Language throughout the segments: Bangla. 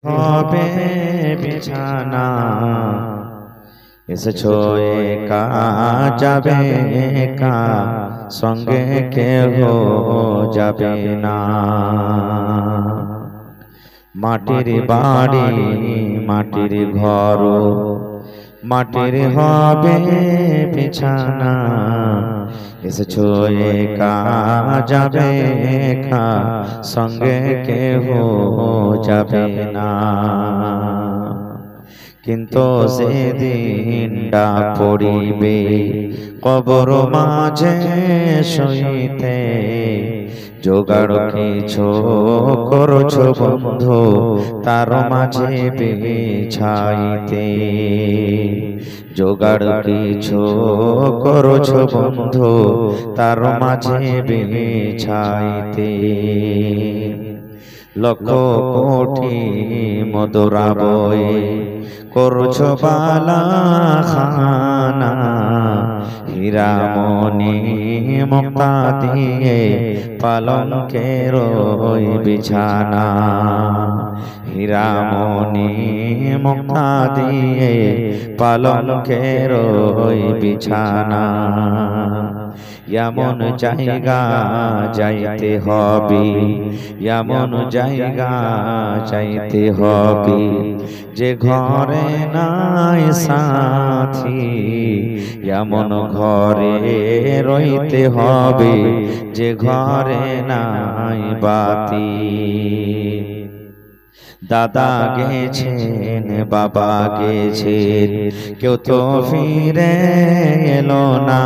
হবে বিছানা এসেছো একা যাবে একা সঙ্গে কেহ যাবে না। মাটির বাড়ি মাটির ঘর মাটির হবে বিছানা এসেছো একা যাবে একা সঙ্গে কেহ যাবে না। কিন্তু সেদিন ডাক পড়িবে কবর মাঝে শুইতে জোগাড় কিছু করছো বন্ধু তার মাঝে বিছাইতে। জোগাড় কিছু করছো বন্ধু তার মাঝে বিছাইতে। লক্ষ কোটি মধুরা বয়ে করছো বালা খানা হীরা মণি মুক্তা দিয়ে পালঙ্কের ওই বিছানা। হীরা মণি মুক্তা দিয়ে পালঙ্কের ওই বিছানা। এমন জায়গা যাইতে হবে এমন জায়গা যাইতে হবে যে ঘরে নাই সাথী। এমন ঘরে রইতে হবে যে ঘরে নাই বাতি। দাদা গেছেন বাবা গেছেন কেউ তো ফিরে এলো না।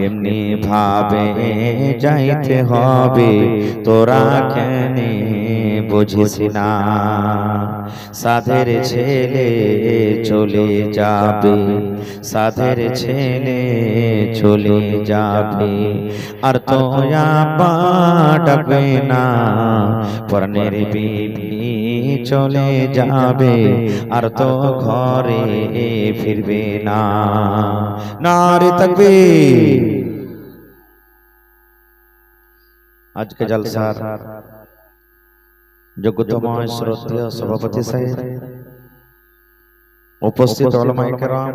এমনি ভাবে যাইতে হবে তোরা কেন বুঝিস না। সাধের ছেলে চলে যাবে সাধের ছেলে চলে যাবে আর তো আপা ডাকবে না। পরনের বিবি চলে যাবে আর তো ঘরে ফিরবে না। নারে তাকবীর। আজকে জলসার যোগ্যতম শ্রদ্ধেয় সভাপতি সাহেব, উপস্থিত উলামায়ে কেরাম,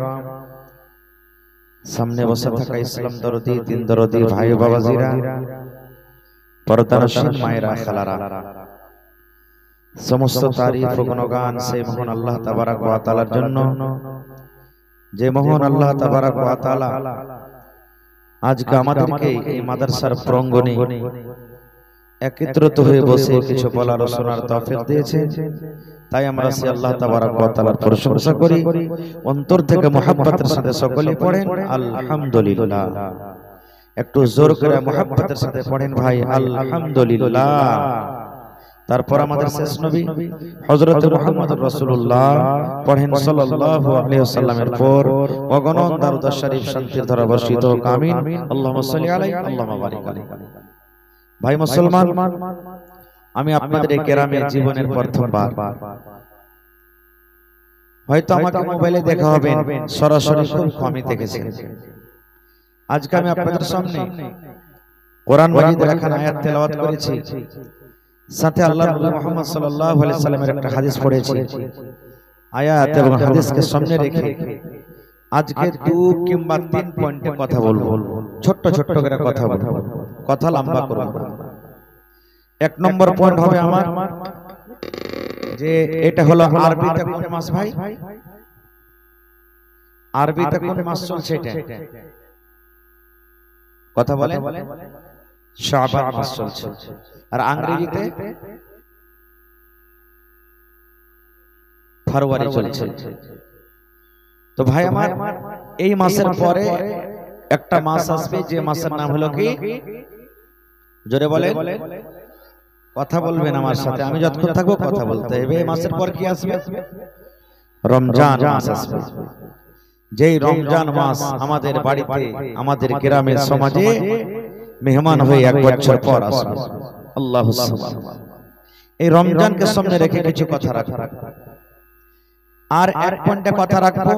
সামনে বসে থাকা ইসলাম দরদি দিন দরদি ভাই বাবাজিরা, পর্দানশীন মায়েরা খালারা, সমস্ত তারিফ ও গুণগান সেই মহান আল্লাহ তাবারক ওয়া তাআলার জন্য যে মহান আল্লাহ তাবারক ওয়া তাআলা আজকে আমাদেরকে এই মাদ্রাসার প্রাঙ্গণে একত্রিত হয়ে বসে কিছু বলার ও শোনার তৌফিক দিয়েছেন। তাই আমরা সেই আল্লাহ তাবারক ওয়া তাআলার প্রশংসা করি, অন্তর থেকে মুহাব্বতের সাথে সকলে পড়েন আলহামদুলিল্লাহ। একটু জোর করে মুহাব্বতের সাথে পড়েন ভাই আলহামদুলিল্লাহ। তারপর আমাদের শেষ নবী হযরত মুহাম্মদুর রাসূলুল্লাহ পড়েন সাল্লাল্লাহু আলাইহি ওয়াসাল্লামের পর অগণন দরুদ শরীফ শান্তির ধারা বর্ষিত হোক আমিন। আল্লাহুম্মা সাল্লি আলাইহি আল্লাহুম্মা বারিক আলাইহি। ভাই মুসলমান, আমি আপনাদের এই কেরামে জীবনের প্রথমবার, হয়তো আমাকে মোবাইলে দেখা হবে, সরাসরি খুব কমই দেখেছেন। আজকে আমি আপনাদের সামনে কোরআন মাজিদের একখানা আয়াত তেলাওয়াত করেছি, সাথে আল্লাহর নবী মুহাম্মদ সাল্লাল্লাহু আলাইহি সাল্লামের একটা হাদিস পড়েছি। আয়াত এবং হাদিসকে সামনে রেখে আজকে 2 কিংবা 3 পয়েন্টে কথা বলবো, ছোট ছোট করে কথা বলবো, কথা লম্বা করব। 1 নম্বর পয়েন্ট হবে আমার যে এটা হলো আরবিতে কোন মাস ভাই? আরবিতে কোন মাস চলছে এটা? কথা বলেন। শাবান মাস চলছে। আর ইংরেজিতে ফরওয়ারি চলছে। তো ভাই আমার এই মাসের পরে একটা মাস আসবে যে মাসের নাম হলো কি? জোরে বলেন, কথা বলবেন আমার সাথে, আমি যতক্ষণ থাকবো কথা বলতে হবে। এই মাসের পর কি আসবে? রমজান মাস আসবে। যেই রমজান মাস আমাদের বাড়িতে আমাদের গ্রামের সমাজে মেহমান হয়ে 1 বছর পর আসবে। আল্লাহুস সুবহান। এই রমজানকে সামনে রেখে কিছু কথা রাখবো। আর 1 পয়েন্টে কথা রাখবো,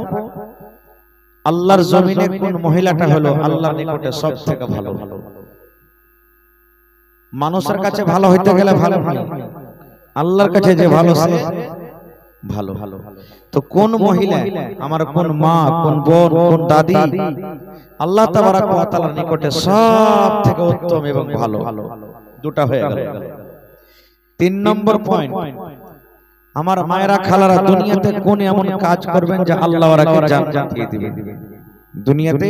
আল্লাহর জমিনে কোন মহিলাটা হলো আল্লাহর নিকটে সবথেকে ভালো। মানুষের কাছে ভালো হইতে গেলে ভালো হয়, আল্লাহর কাছে যে ভালো সে ভালো। তো কোন মহিলা, আমার কোন মা, কোন বোন, কোন দাদি আল্লাহ তাবারাক ওয়া তাআলার নিকটে সব থেকে উত্তম এবং ভালো? দুটা হয়ে গেল। 3 নম্বর পয়েন্ট, আমার মায়েরা খালারা দুনিয়াতে কোন এমন কাজ করবেন যে আল্লাহ ওরাকে জান্নাত দিয়ে দিবেন? দুনিয়াতে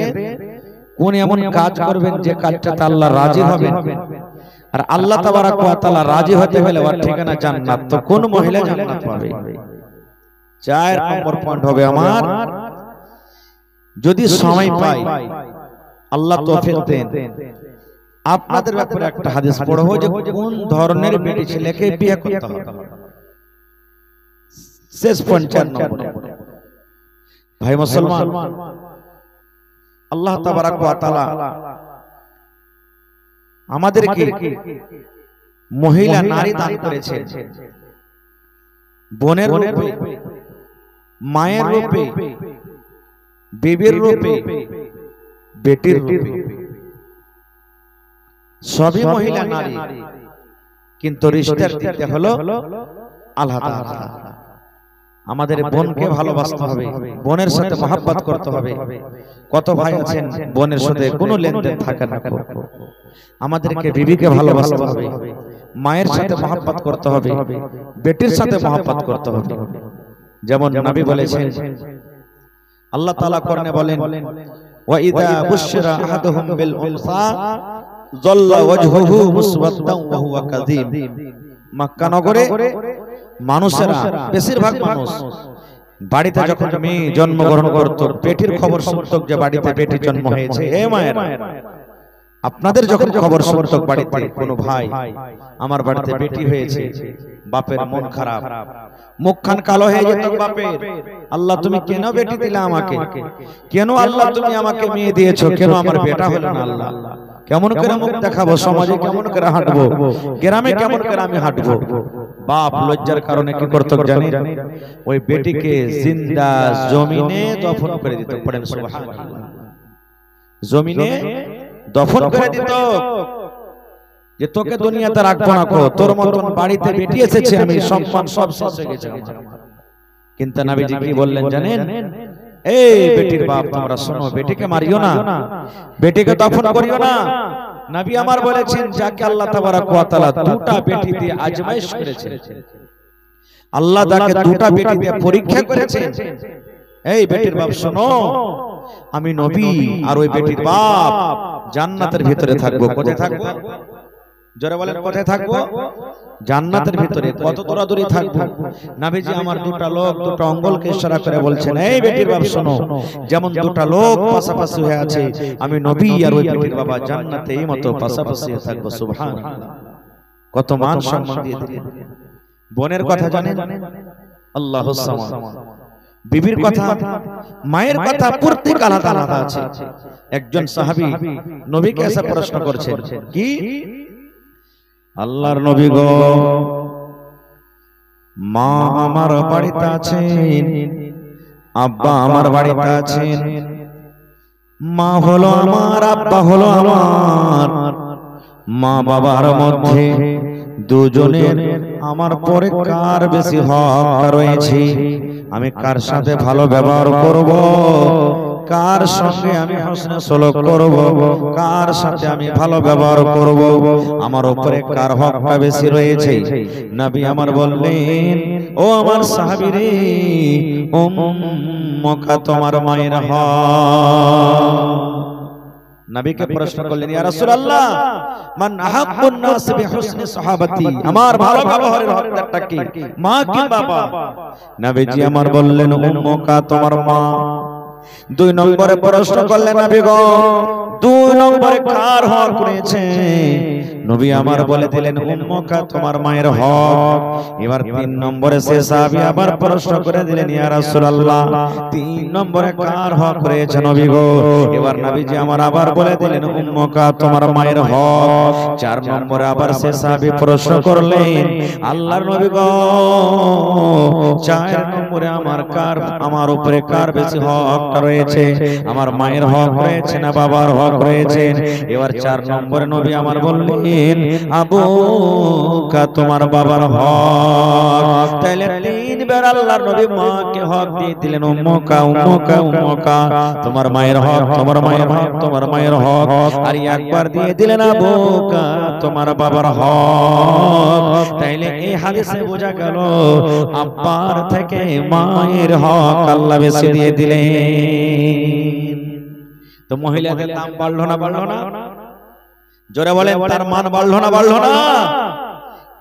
কোন এমন কাজ করবেন যে কাজটাতে আল্লাহ রাজি হবেন? আর আল্লাহ তাবারাক ওয়া তাআলা রাজি হতে গেলে ওর ঠিকানা জান্নাত। তো কোন মহিলা জান্নাত পাবে? 4 নম্বর পয়েন্ট হবে আমার, যদি সময় পাই, আল্লাহ তৌফিক দেন, আপনাদের ব্যাপারে একটা হাদিস পড়ব যে কোন ধরনের বেটি ছেলেকে বিয়ে করতে হবে। শেষ পয়েন্ট 4 নম্বর। ভাই মুসলমান, আল্লাহ তাবারাক ওয়া তাআলা আমাদেরকে মহিলা নারী দান করেছে, বোনের রূপে, মায়ের রূপে, বিবির রূপে, বেটির রূপে। সবই মহিলা নারী, কিন্তু রিশতার দিতে হলো আলাদা আলাদা। আমাদের বোনকে ভালোবাসতে হবে, বোনের সাথে মহব্বত করতে হবে। কত ভাই আছেন বোনের সাথে কোনো লেনদেন থাকে না। আমাদেরকে বিবিকে ভালোবাসতে হবে, মায়ের সাথে মহব্বত করতে হবে, বেটির সাথে মহব্বত করতে হবে। যেমন নবী বলেছেন, আল্লাহ তাআলা কোরআনে বলেন, ওয়া ইযা বুশিরা আহাদুহুম বিল উনসা যাল্লা ওয়াজহুহু মুসওয়াদ্দান ওয়া হুয়া কাযীম। মক্কা নগরে মানুষেরা, বেশিরভাগ মানুষ বাড়িতে যখন মেয়ে জন্মগ্রহণ করত, পেটির খবর শুনত যে বাড়িতে বেটি জন্ম হয়েছে, হে মায়েরা, আপনাদের যখন খবর শুনত বাড়িতে কোনো ভাই আমার বাড়িতে বেটি হয়েছে, বাপের মন খারাপ, মুখখান কালো হয়ে যেত বাপের। আল্লাহ তুমি কেন বেটি দিলা আমাকে? কেন আল্লাহ তুমি আমাকে মেয়ে দিয়েছো? কেন আমার বেটা হলো না? আল্লাহ কেমন করে মুখ দেখাবো? সমাজে কেমন করে হাঁটবো? গ্রামে কেমন করে আমি হাঁটবো? বাপ লজ্জার কারণে কি করত জানেন? ওই বেটিকে জিন্দা জমিনে দফন করে দিত। পড়েন সুবহানাল্লাহ। জমিনে দফন করে দিত যে তোকে দুনিয়াতে রাখবো না, তোর মতন বাড়িতে বেটি এসেছে, আমি সম্মান সব শেষ হয়ে গেছে। কিন্তু নবীজি কি বললেন জানেন? এই বেটির বাপ, তোমরা শোনো, বেটিকে মারিও না, বেটিকে দফন করিও না। নবী আমার বলেছেন, যাকে আল্লাহ তাবারাক ওয়া তাআলা দুটা বেটি দিয়ে আজমাইশ করেছেন, আল্লাহ যাকে দুটা বেটি দিয়ে পরীক্ষা করেছেন, এই বেটির বাপ শোনো, আমি নবী আর ওই বেটির বাপ জান্নাতের ভিতরে থাকবো। কোথায় থাকবো? জোরে বলেন, কোথায় থাকবো? জান্নাতের ভিতরে। কত দূরাদূরি থাকবো? নবীজি আমার দুটা লোক, দুটা অঙ্গলকে ইশারা করে বলছেন, এই বেটির বাপ শোনো, যেমন দুটা লোক পাশাপাশি হয়ে আছে, আমি নবী আর ওই বেটির বাবা জান্নাতে এই মতো পাশাপাশি থাকবো। সুবহানাল্লাহ। কত মান সম্মান দিয়ে দিলেন। বোনের কথা জানেন? আল্লাহুস সামাদ। বিবির কথা, মায়ের কথা প্রত্যেক আলাদা আলাদা আছে। একজন সাহাবী নবীকে এসে প্রশ্ন করছেন, কি আল্লাহর নবী গো, মা আমার বাড়িতে আছেন, আব্বা আমার বাড়িতে আছেন, মা হলো আমার, আব্বা হলো আমার, মা বাবার মধ্যে দুজনের আমার পরে কার বেশি হক রয়েছে? আমি কার সাথে ভালো ব্যবহার করব, কার সঙ্গে আমি হোসনে সুলুক করব, কার সাথে আমি ভালো ব্যবহার করব, আমার উপরে কার হকটা বেশি রয়েছে? নবী আমার বললেন, ও আমার সাহাবী রে, উম্মুকা তোমার মায়ের হক। নবীকে প্রশ্ন করলেন, ইয়া রাসূলুল্লাহ, মান আহাব্বুন নাস বিহুসনি সাহাবাতি, আমার ভালো ব্যবহারের হকদারটা কি, মা কি বাবা? নবীজি আমার বললেন, উম্মুকা তোমার মা। 2 নম্বরে প্রশ্ন করলেন, নবী গো, 2 নম্বরে কার হক রয়েছে? নবী আমার বলে দিলেন, উম্মুকা তোমার মায়ের হক। এবার 3 নম্বরে সে সাহাবী আবার প্রশ্ন করে দিলেন, ইয়া রাসূলুল্লাহ, 3 নম্বরে কার হক রয়েছে নবী গো? এবার নবীজি আমার আবার বলে দিলেন, উম্মুকা তোমার মায়ের হক। 4 নম্বরে আবার সে সাহাবী প্রশ্ন করলেন, আল্লাহর নবী গো, চার নম্বরে আমার উপরে কার বেশি হক রয়েছে, আমার মায়ের হক রয়েছে না বাবার হক রয়েছে। এবার 4 নম্বরে নবী আমার বললেন আবু কা তোমার বাবার হক। তাইলে 3 বার আল্লাহর নবী মাকে হক দিয়ে দিলেন, উম্মুকা উম্মুকা উম্মুকা, তোমার মায়ের হক, তোমার মায়ের হক, তোমার মায়ের হক। আর একবার দিয়ে দিলেন আবু কা তোমার বাবার হক। তাইলে এই হাদিসে বোঝা গেল আব্বার থেকে মায়ের হক আল্লাহ বেশি দিয়ে দিলেন। তো মহিলাদের দাম বাড়লো না বাড়লো না? জোরে বলেন, তার মান বাড়লো না বাড়লো না?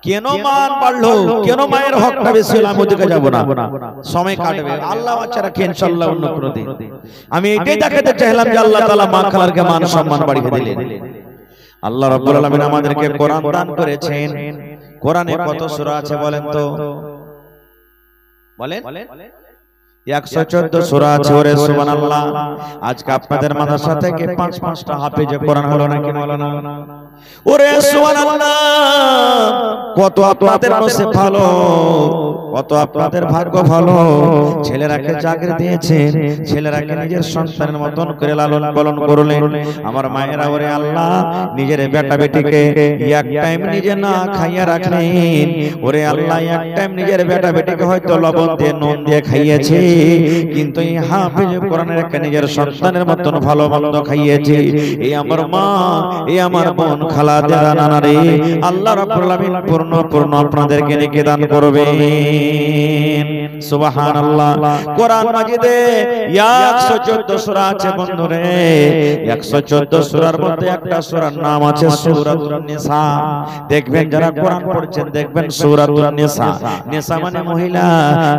কেন মান বাড়লো? কেন মায়ের হকটা বেশি হলো? আমি ওদিকে যাব না, সময় কাটবে। আল্লাহ বাচ্চা রাখে ইনশাআল্লাহ অন্য কোনো দিন। আমি এটাই দেখাতে চাইলাম যে আল্লাহ তাআলা মা খালারকে মান সম্মান বাড়িয়ে দিলেন। আল্লাহ রাব্বুল আলামিন আমাদেরকে কোরআন দান করেছেন। কোরআনে কত সূরা আছে বলেন তো? বলেন 114 সূরা আছে। ওরে সুবহানাল্লাহ। আজকে আপনাদের মাদ্রাসা থেকে 5-5টা হাফেজে কোরআন হলো নাকি হলো না? ওরে সুবহানাল্লাহ। কত আপনাদের নসিব ভালো, কত আপনাদের ভাগ্য ভালো। ছেলেরাকে চাকরি দিয়েছেন, ছেলেরাকে নিজের সন্তানের মতন করে লালন পালন করলেন। আমার মায়েরা ওরে আল্লাহ নিজের বেটা বেটিকে এক টাইম নিজে না খাইয়া রাখলেন। ওরে আল্লাহ এক টাইম নিজের বেটা বেটিকে হয়তো লবণ দিয়ে নুন দিয়ে খাইয়েছে, কিন্তু এই হাফেজ কোরআনের একটা নিজের সন্তানের মতন ভালো মন্দ খাইয়েছে। এই আমার মা, এই আমার বোন, খালাদেরা, নানারে আল্লাহ রাব্বুল আলামিন পূর্ণ পূর্ণ আপনাদেরকে নেকি দান করবেন। সুবহানাল্লাহ। কোরআন মাজিদে 114 সূরা আছে বন্ধুরে। 114 সূরার মধ্যে একটা সূরার নাম আছে সূরাতুন নিসা। দেখবেন যারা কোরআন পড়ছেন দেখবেন সূরাতুন নিসা। নিসা মানে মহিলা,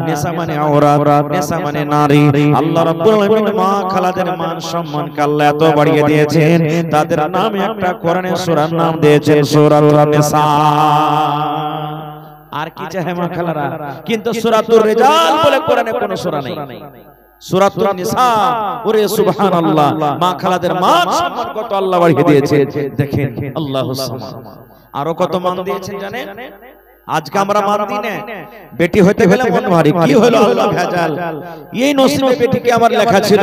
নিসা মানে আওরাত, নিসা মানে নারী। আল্লাহ রাব্বুল আলামিন মা খালাদের মান সম্মানকে আল্লাহ এত বাড়িয়ে দিয়েছেন, তাদের নামে একটা কোরআনের সূরার নাম দিয়েছেন সূরাতুন নিসা। আর কি চাহে মা খালারা? কিন্তু সূরাতুর রিজাল বলে কোরআনে কোনো সূরা নেই। সূরাতুন নিসা। ওরে সুবহানাল্লাহ। মা খালাদের মান সম্মান কত আল্লাহ বাড়িয়ে দিয়েছে দেখেন। আল্লাহুস সামাদ। আরো কত মান দিয়েছেন জানেন? আজকে আমরা মান দিই না, বেটি হইতে গেলে মন ভারী। কি হলো আল্লাহ ভেজাল, এই নসিবে বেটিকে আমার লেখা ছিল,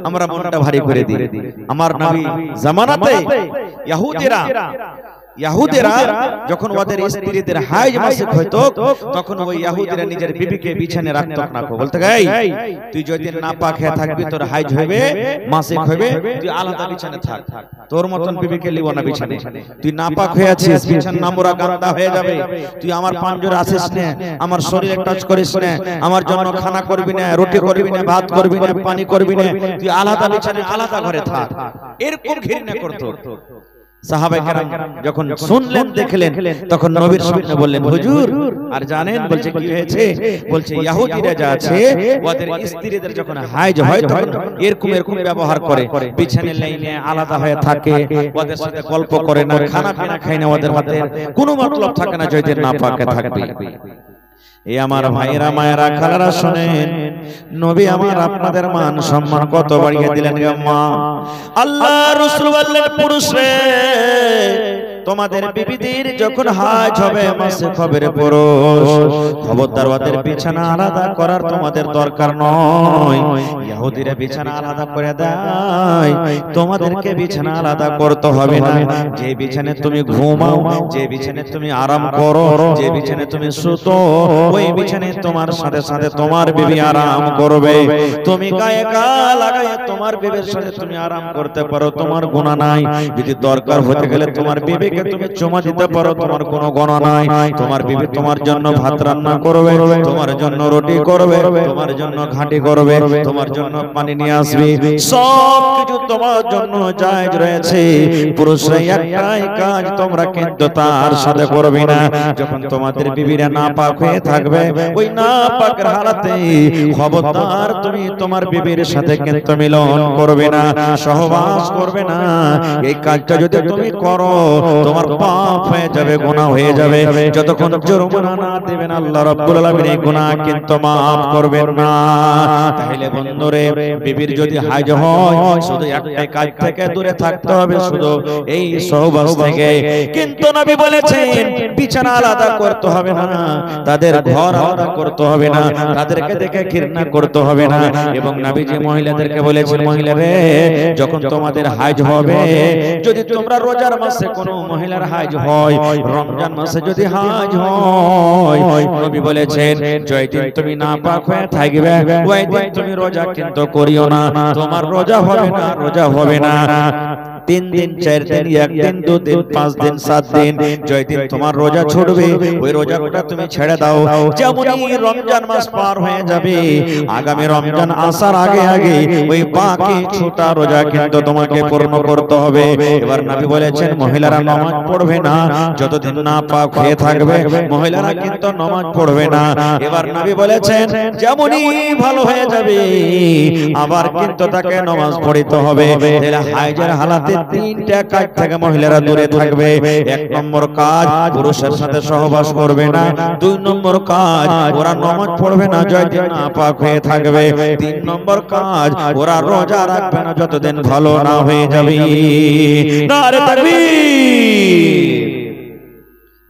আমরা মনটা ভারী করে দিই। আমার নবী জামানাতে ইহুদিরা যখন ওদের স্ত্রীদের হাইজ মাসিক হইতো, তখন ওই ইহুদিরা নিজের বিবিকে বিছানে রাখতো না। বলতে গাই তুই যদি নাপাক হয়ে থাকবি, তোর হাইজ হবে, মাসিক হবে, তুই আলাদা বিছানে থাক, তোর মতন বিবিকে লিব না বিছানে। তুই নাপাক হয়ে আছিস, বিছানা নামরা গান্দা হয়ে যাবে, তুই আমার পাঞ্জরে আসিস না, আমার শরীরে টাচ করিস না, আমার জন্য খানা করবি না, রুটি করবি না, ভাত করবি না, পানি করবি না, তুই আলাদা বিছানে আলাদা ঘরে থাক। এরকম ঘৃণা করতো। সাহাবায়ে কেরাম যখন শুনলেন দেখলেন, তখন নবীর সামনে বললেন হুজুর আর জানেন? বলছে কি হয়েছে? বলছে ইহুদিরা যা আছে ওদের স্ত্রীদের যখন হাইজ হয় তখন এরকম ব্যবহার করে, বিছানে লাইনে আলাদা হয়ে থাকে, ওদের সাথে গল্প করে না, খানা পিনা খায় না, ওদের হাতে কোনো মতলব থাকে না যদি না পাকে থাকবে। এই আমার ভাইয়েরা, মায়েরা, খালারা শুনেন, নবী আমার আপনাদের মান সম্মান কত বাড়িয়ে দিলেন গো মা। আল্লাহ রাসূল বললেন পুরুষরে তোমাদের বিবিদের যখন হাজ হবে মাসে খবরে পুরুষ, খবরদার ওদের বিছানা আলাদা করার তোমাদের দরকার নয়। ইহুদিরা বিছানা আলাদা করে দেয়, তোমাদেরকে বিছানা আলাদা করতে হবে না। যে বিছানে তুমি ঘুমাও, যে বিছানে তুমি আরাম করো, যে বিছানে তুমি শুতো, ওই বিছানে তোমার সাথে সাথে তোমার বিবি আরাম করবে। তুমি গায়ে গা লাগায় তোমার বিবির সাথে তুমি আরাম করতে পারো, তোমার গুনাহ নাই। যদি দরকার হতে গেলে তোমার বিবি তুমি চুমা দিতে পারো, তোমার কোনো গণনা নাই। তোমার বিবি তোমার জন্য ভাত রান্না করবে, তোমার জন্য রুটি করবে, তোমার জন্য ঘাঁটি করবে, তোমার জন্য পানি নিয়ে আসবে, সব কিছু তোমার জন্য জায়েজ রয়েছে। পুরুষরা একটাই কাজ তোমরা কিন্তু তার সাথে করবে না। যখন তোমাদের বিবিরা নাপাক হয়ে থাকবে, ওই নাপাকের হালাতে খবরদার তুমি তোমার বিবির সাথে কিন্তু মিলন করবে না, সহবাস করবে না। এই কাজটা যদি তুমি করো, তোমার পাপ হয়ে যাবে, গুনাহ হয়ে যাবে। যতক্ষণ জরিমানা না দেবেন আল্লাহ রাব্বুল আলামিন এই গুনাহ কিন্তু maaf করবেন না। তাহলে বন্ধুরে, বিবির যদি হাইজ হয় শুধু একটাই কাজ থেকে দূরে থাকতে হবে, শুধু এই সহবাস থেকে। কিন্তু নবী বলেছেন বিছানা আলাদা করতে হবে না, তাদের ঘর আলাদা করতে হবে না, তাদেরকে দেখে ঘৃণা করতে হবে না। এবং নবীজি মহিলাদেরকে বলেছেন, মহিলারে যখন তোমাদের হাইজ হবে, যদি তোমরা রোজার মাসে কোনো মহিলার হাইজ হয়, রমজান মাসে যদি হাইজ হয়, নবী বলেছেন যেই দিন তুমি নাপাক হয়ে থাকবে ওই দিন তুমি রোজা কিন্তু করিও না, তোমার রোজা হবে না, রোজা হবে না। 3 দিন 4 দিন 1 দিন 2 দিন 5 দিন 7 দিন যেই দিন তোমার রোজা ছুটবে ওই রোজাটা তুমি ছেড়ে দাও। যেমনই রমজান মাস পার হয়ে যাবে, আগামী রমজান আসার আগে আগে ওই বাকি ছোটা রোজা কিন্তু তোমাকে পূর্ণ করতে হবে। এবার নবী বলেছেন মহিলারা নামাজ পড়বে না যতদিন না পাক হয়ে থাকবে, মহিলারা কিন্তু নামাজ পড়বে না। এবার নবী বলেছেন যেমনই ভালো হয়ে যাবে আবার কিন্তু তাকে নামাজ পড়তে হবে। এরা হাইজের হালাতে 3টা কাজ থেকে মহিলারা দূরে থাকবে। 1 নম্বর কাজ, পুরুষের সাথে সহবাস করবে না। 2 নম্বর কাজ, ওরা নামাজ পড়বে না যতদিন না পাক হয়ে থাকবে। 3 নম্বর কাজ, ওরা রোজা রাখবে না যতদিন ভালো না হয়ে যাবে। নারে তাকবীর!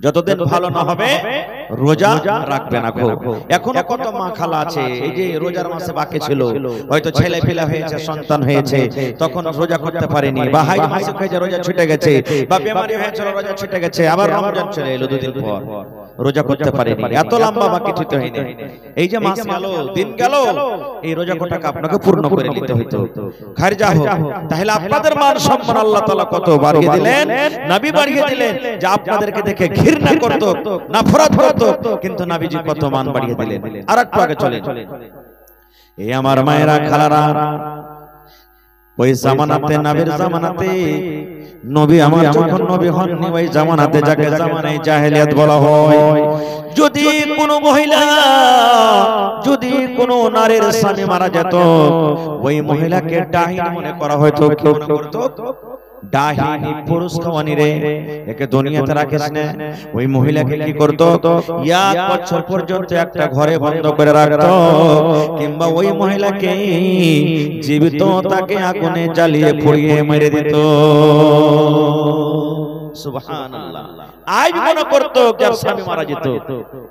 যতদিন ভালো না হবে রোজা রাখবে না। এখনো কত মা খালা আছে এই যে রোজার মাসে বাকি ছিল, হয়তো ছেলে ফেলা হয়েছে, সন্তান হয়েছে, তখন রোজা করতে পারেনি, বা হাই মাসে খেয়ে রোজা ছুটে গেছে, বা বেমারি হয়েছিল রোজা ছুটে গেছে, আবার রমজান চলে এলো 2 দিন পর, রোজা করতে পারেনি। এত লম্বা বাকি ছুটে হয়নি। এই যে মাস গেল, দিন গেল, এই রোজা কোটাকে আপনাকে পূর্ণ করে নিতে হইতো। খারিজা হোক। তাহলে আপনাদের মান সম্মান আল্লাহ তাআলা কত বাড়িয়ে দিলেন, নবী বাড়িয়ে দিলেন, যে আপনাদেরকে দেখে ঘৃণা করত, নফরত করত, কিন্তু নবীজি কত মান বাড়িয়ে দিলেন। আর একটু আগে চলে, এই আমার মায়েরা খালারা, ওই জামানাতে, নবীর জামানাতে, নবী আমার যখন নবী হননি ওই জামানাতে, যাকে জামানায়ে জাহেলিয়াত বলা হয়, যদি কোনো মহিলা, যদি কোনো নারীর স্বামী মারা যেত, ওই মহিলাকে ডাইনি মনে করা হয়তো। কি মনে করত? ডাহিনী, পুরুষ খাওয়ানি রে, একে দুনিয়াতে রাখিস না। ওই মহিলাকে কি করত? 1 বছর পর্যন্ত একটা ঘরে বন্ধ করে রাখত, কিংবা ওই মহিলাকে জীবিত তাকে আগুনে জ্বালিয়ে পুড়িয়ে মেরে দিত। সুবহানাল্লাহ। আজ মনে করতো যার স্বামী মারা যেত,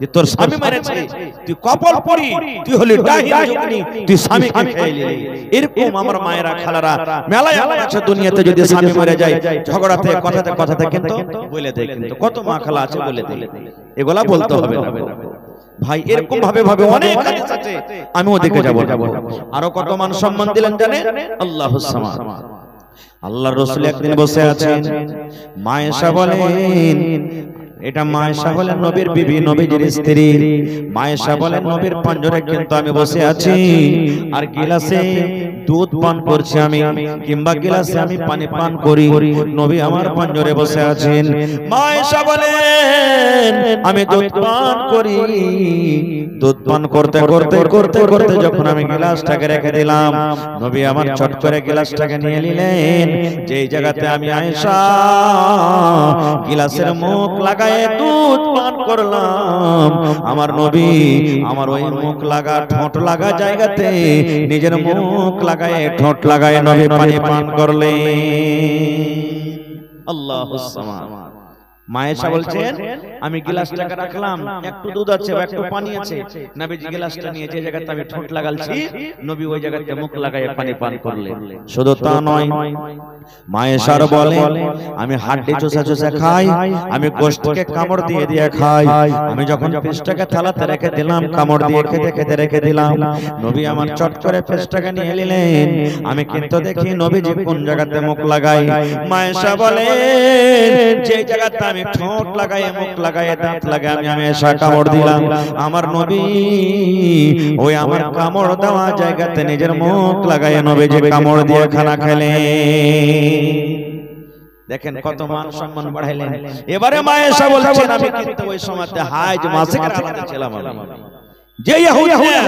যে তোর স্বামী মেরেছে, তুই কপাল পড়ি, তুই হলি ডাহিনী, তুই স্বামীকে খেয়ে নিলি। এরকম আমার মায়েরা খালারা মেলায় আছে দুনিয়াতে, যদি স্বামী মরে যায় ঝগড়াতে কথাতে কথাতে কিন্তু বলে দেয়, কিন্তু কত মা খালা আছে বলে দেয়, এগুলা বলতে হবে না ভাই। এরকম ভাবে ভাবে অনেক হাদিস আছে, আমিও দেখে যাব। আরো কত মান সম্মান দিলেন জানেন? আল্লাহুস সামাদ। আল্লাহর রাসূল একদিন বসে আছেন, মা আয়েশা বলেন, এটা মা আয়েশা বলেন নবীর বিবি, নবীজির স্ত্রী। মা আয়েশা বলেন নবীর পাঞ্জরে কিন্তু আমি বসে আছি, আর গিলাসে দুধ পান করছি আমি, কিংবা গিলাসে আমি পানি পান করি, নবী আমার পাঞ্জরে বসে আছেন। মা আয়েশা বলেন আমি দুধ পান করি, দুধ পান করতে করতে করতে করতে যখন আমি গিলাসটাকে রেখে দিলাম, নবী আমার চট করে গিলাসটাকে নিয়ে নিলেন। যেই জায়গাতে আমি আয়েশা গিলাসের মুখ লাগায় দুধ পান করলাম, আমার নবী আমার ওই মুখ লাগা, ঠোঁট লাগা জায়গাতে নিজের মুখ লাগায়, ঠোঁট লাগায় নবী পানি পান করলেন। আল্লাহুস সামাদ। মা আয়েশা বলছেন আমি গিলাসটাকে রাখলাম, একটু দুধ আছে বা একটু পানি আছে, নবীজি গিলাসটা নিয়ে যে জায়গাতে আমি ঠোঁট লাগালছি, নবী ওই জায়গাতে মুখ লাগায় পানি পান করলেন। শুধু তা নয়, মা আয়েশা বলেন আমি হাড্ডি চোষা চোষা খাই, আমি গোশতকে কামড় দিয়ে দিয়ে খাই। আমি যখন পেস্টটাকে থালাতে রেখে দিলাম, কামড় দিয়ে খেতে খেতে রেখে দিলাম, নবী আমার চট করে পেস্টটাকে নিয়ে নিলেন। আমি কিন্তু দেখি নবীজি কোন জায়গাতে মুখ লাগায়। মা আয়েশা বলেন যে জায়গাতে আমি ঠোঁট লাগায়, মুখ লাগায়, দাঁত লাগায় আমি আয়েশা কামড় দিলাম, আমার নবী ওই আমার কামড় দেওয়া জায়গাতে নিজের মুখ লাগায় নবীজি কামড় দিয়ে খানা খেলেন। দেখেন কত মান সম্মান বাড়াইলেন। এবারে মা আয়েশা বলছেন আমি কিন্তু ওই সময়তে হাইজ মাসিকের হালাতে ছিলাম। যে ইহুদিরা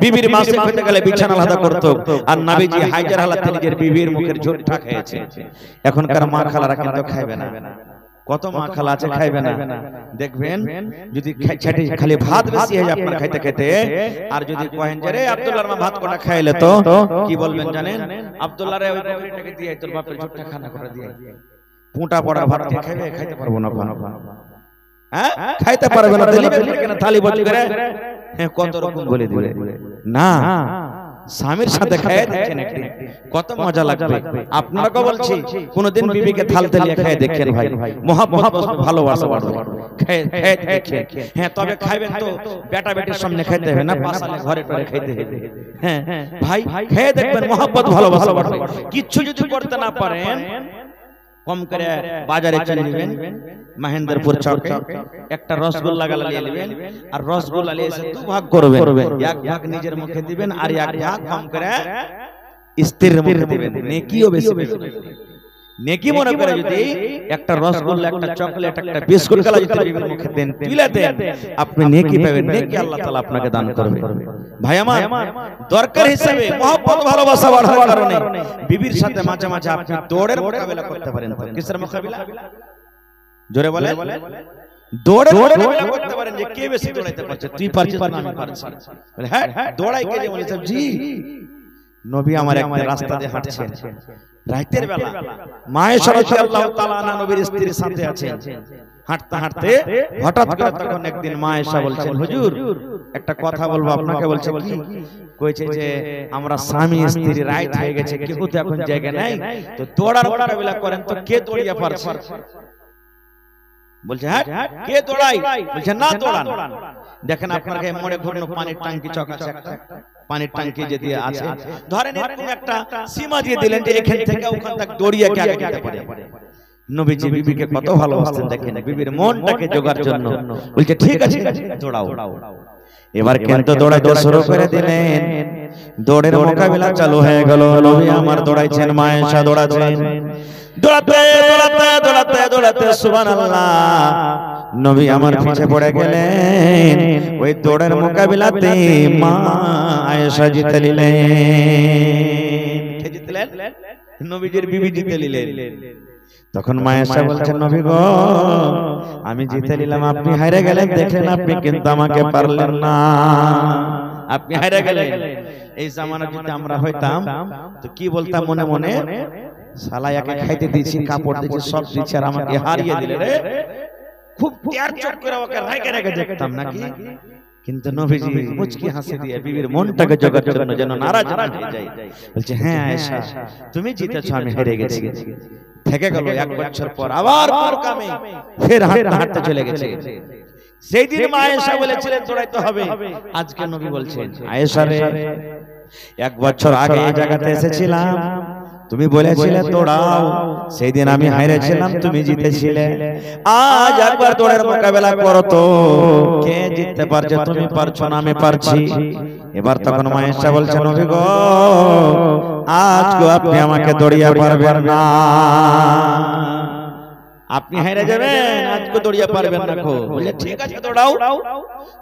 বিবির মাসিক হতে গেলে বিছানা আলাদা করত, আর নবীজি হাইজের হালাতে নিজের বিবির মুখের ঝোঁটা খেয়েছে। এখনকার মা খালারা কিন্তু খাইবে না। কত মা খালা আছে খাইবে না। দেখবেন যদি খালি ভাত বেশি হয়ে যায় আপনার খাইতে খাইতে, আর যদি কহেন যে রে আব্দুল্লাহর মা ভাত কোটা খাইলে তো কি বলবেন জানেন? আব্দুল্লাহ রে ওই বকরিটাকে দিয়ে তোর বাপের ঝুট্টা খানা করে দিয়ে পুঁটা পড়া ভাত দিয়ে খাইবে, খাইতে পারবো না। হ্যাঁ খাইতে পারবে না, দিলে কেন থালি বজ করে হ্যাঁ কত রকম বলে দিবে না। স্বামীর সাথে খেয়ে দেখেন একদিন কত মজা লাগবে। আপনাকে বলছি কোনদিন বিবিকে থাল তেলিয়ে খেয়ে দেখেন ভাই, মহব্বত ভালোবাসা বাড়বে। খেয়ে দেখেন, হ্যাঁ তবে খাইবেন তো বেটা বেটির সামনে খাইতে হবে না, পাশালে ঘরে ঘরে খাইতে হবে। হ্যাঁ ভাই খেয়ে দেখবেন মহব্বত ভালোবাসা বাড়বে। কিচ্ছু যদি করতে না পারেন কম করে বাজারে চলে যাবেন, মহেন্দ্রপুর চকে একটা রসগোল্লা গালা নিয়ে নেবেন, আর রসগোল্লা নিয়ে এসে দু ভাগ করবেন, এক ভাগ নিজের মুখে দিবেন আর এক ভাগ কম করে স্ত্রীর মুখে দিবেন। নেকিও বেশি বেশি নেকি মনে করে যদি একটা রসগোল্লা, একটা চকলেট, একটা বিস্কুট গালা যদি বিবির মুখে দেন, তুলে দেন, আপনি নেকি পাবেন। নেকি আল্লাহ তাআলা আপনাকে দান করবে। ভাই আমার দরকার হিসেবে মহব্বত ভালোবাসা বাড়ার কারণে বিবির সাথে মাঝে মাঝে আপনি দৌড়ের মোকাবেলা করতে পারেন। তো কিসের মোকাবেলা? জোরে বলে দৌড়ের মোকাবেলা করতে পারেন যে কে বেশি দৌড়াইতে পারছে, তুই পারছিস না আমি পারছি। বলে হ্যাঁ দৌড়াই কে? যে বলে জি নবী আমার একটা রাস্তা দিয়ে হাঁটছেন রাতের বেলা, মায়েশা রাদিয়াল্লাহু তাআলা আনহা নবীর স্ত্রীর সাথে আছেন। হাঁটতে হাঁটতে হঠাৎ করে তখন একদিন মায়েশা বলছেন হুজুর একটা কথা বলবো আপনাকে। বলছে কি? কইছে যে আমরা স্বামী স্ত্রী রাত হয়ে গেছে, কেউ তো এখন জায়গা নাই, তো দৌড়ার মোকাবেলা করেন তো কে দৌড়িয়ে পারছে? বলছে হ্যাঁ কে দৌড়াই? বলছে না দৌড়ান। দেখেন আপনার গায়ে মোড়ে ঘুরনো পানির ট্যাঙ্কি চক আছে, একটা পানির ট্যাঙ্কি যে দিয়ে আছে, ধরেন এরকম একটা সীমা দিয়ে দিলেন যে এখান থেকে ওখান তক দৌড়িয়ে কে আগে যেতে পারে। নবীজি বিবিকে কত ভালোবাসতেন দেখেন, বিবির মনটাকে জোগার জন্য বলছে ঠিক আছে দৌড়াও। এবার কিন্তু দৌড়াইতে শুরু করে দিলেন, দৌড়ের মোকাবিলা চালু হয়ে গেল। নবী আমার দৌড়াইছেন, মায়েশা দৌড়াচ্ছেন, দৌড়াতে দৌড়াতে দৌড়াতে দৌড়াতে সুবহানাল্লাহ নবী আমার পিছে পড়ে গেলেন। ওই দৌড়ের মোকাবিলাতে মা আয়েশা জিতে নিলেন। কে জিতলেন? নবীজির বিবি জিতে নিলেন। তখন মায়েশা বলছেন নবী গো আমি জিতে নিলাম, আপনি হেরে গেলেন। দেখেন আপনি কিন্তু আমাকে পারলেন না, আপনি হেরে গেলেন। এই জামানা যদি আমরা হইতাম তো কি বলতাম মনে মনে? সালায়াকে খাইতে দিয়েছি, কাপড় দিয়েছি, সব দিয়েছি, আর আমাকে হারিয়ে দিলে রে। খুব ত্যার চোখ করে ওকে রেগে রেগে দেখতাম নাকি? কিন্তু নবীজি মুচকি হাসি দিয়ে বিবির মনটাকে জোগার জন্য যেন নারাজ না হয়ে যায় বলছে হ্যাঁ আয়েশা তুমি জিতেছো, আমি হেরে গেছি। থেকে গেল 1 বছর পর আবার কামে ফের হাঁটতে হাঁটতে চলে গেছে। সেই দিন মা আয়েশা বলেছিলেন দৌড়াইতে হবে, আজকে নবী বলছেন আয়েশা রে 1 বছর আগে এই জায়গাতে এসেছিলাম, তুমি বলেছিলে দৌড়াও, সেই দিন আমি হেরেছিলাম, তুমি জিতেছিলে। আজ একবার দৌড়ের মোকাবেলা করো তো কে জিততে পারছে? তুমি পারছো না, আমি পারছি। এবার তখন মায়েশা বলছেন নবী গো আজকে আপনি আমাকে দৌড়িয়ে পারবেন না, আপনি হেরে যাবেন, আজকে দৌড়িয়ে পারবেন না। বলে ঠিক আছে দৌড়াও।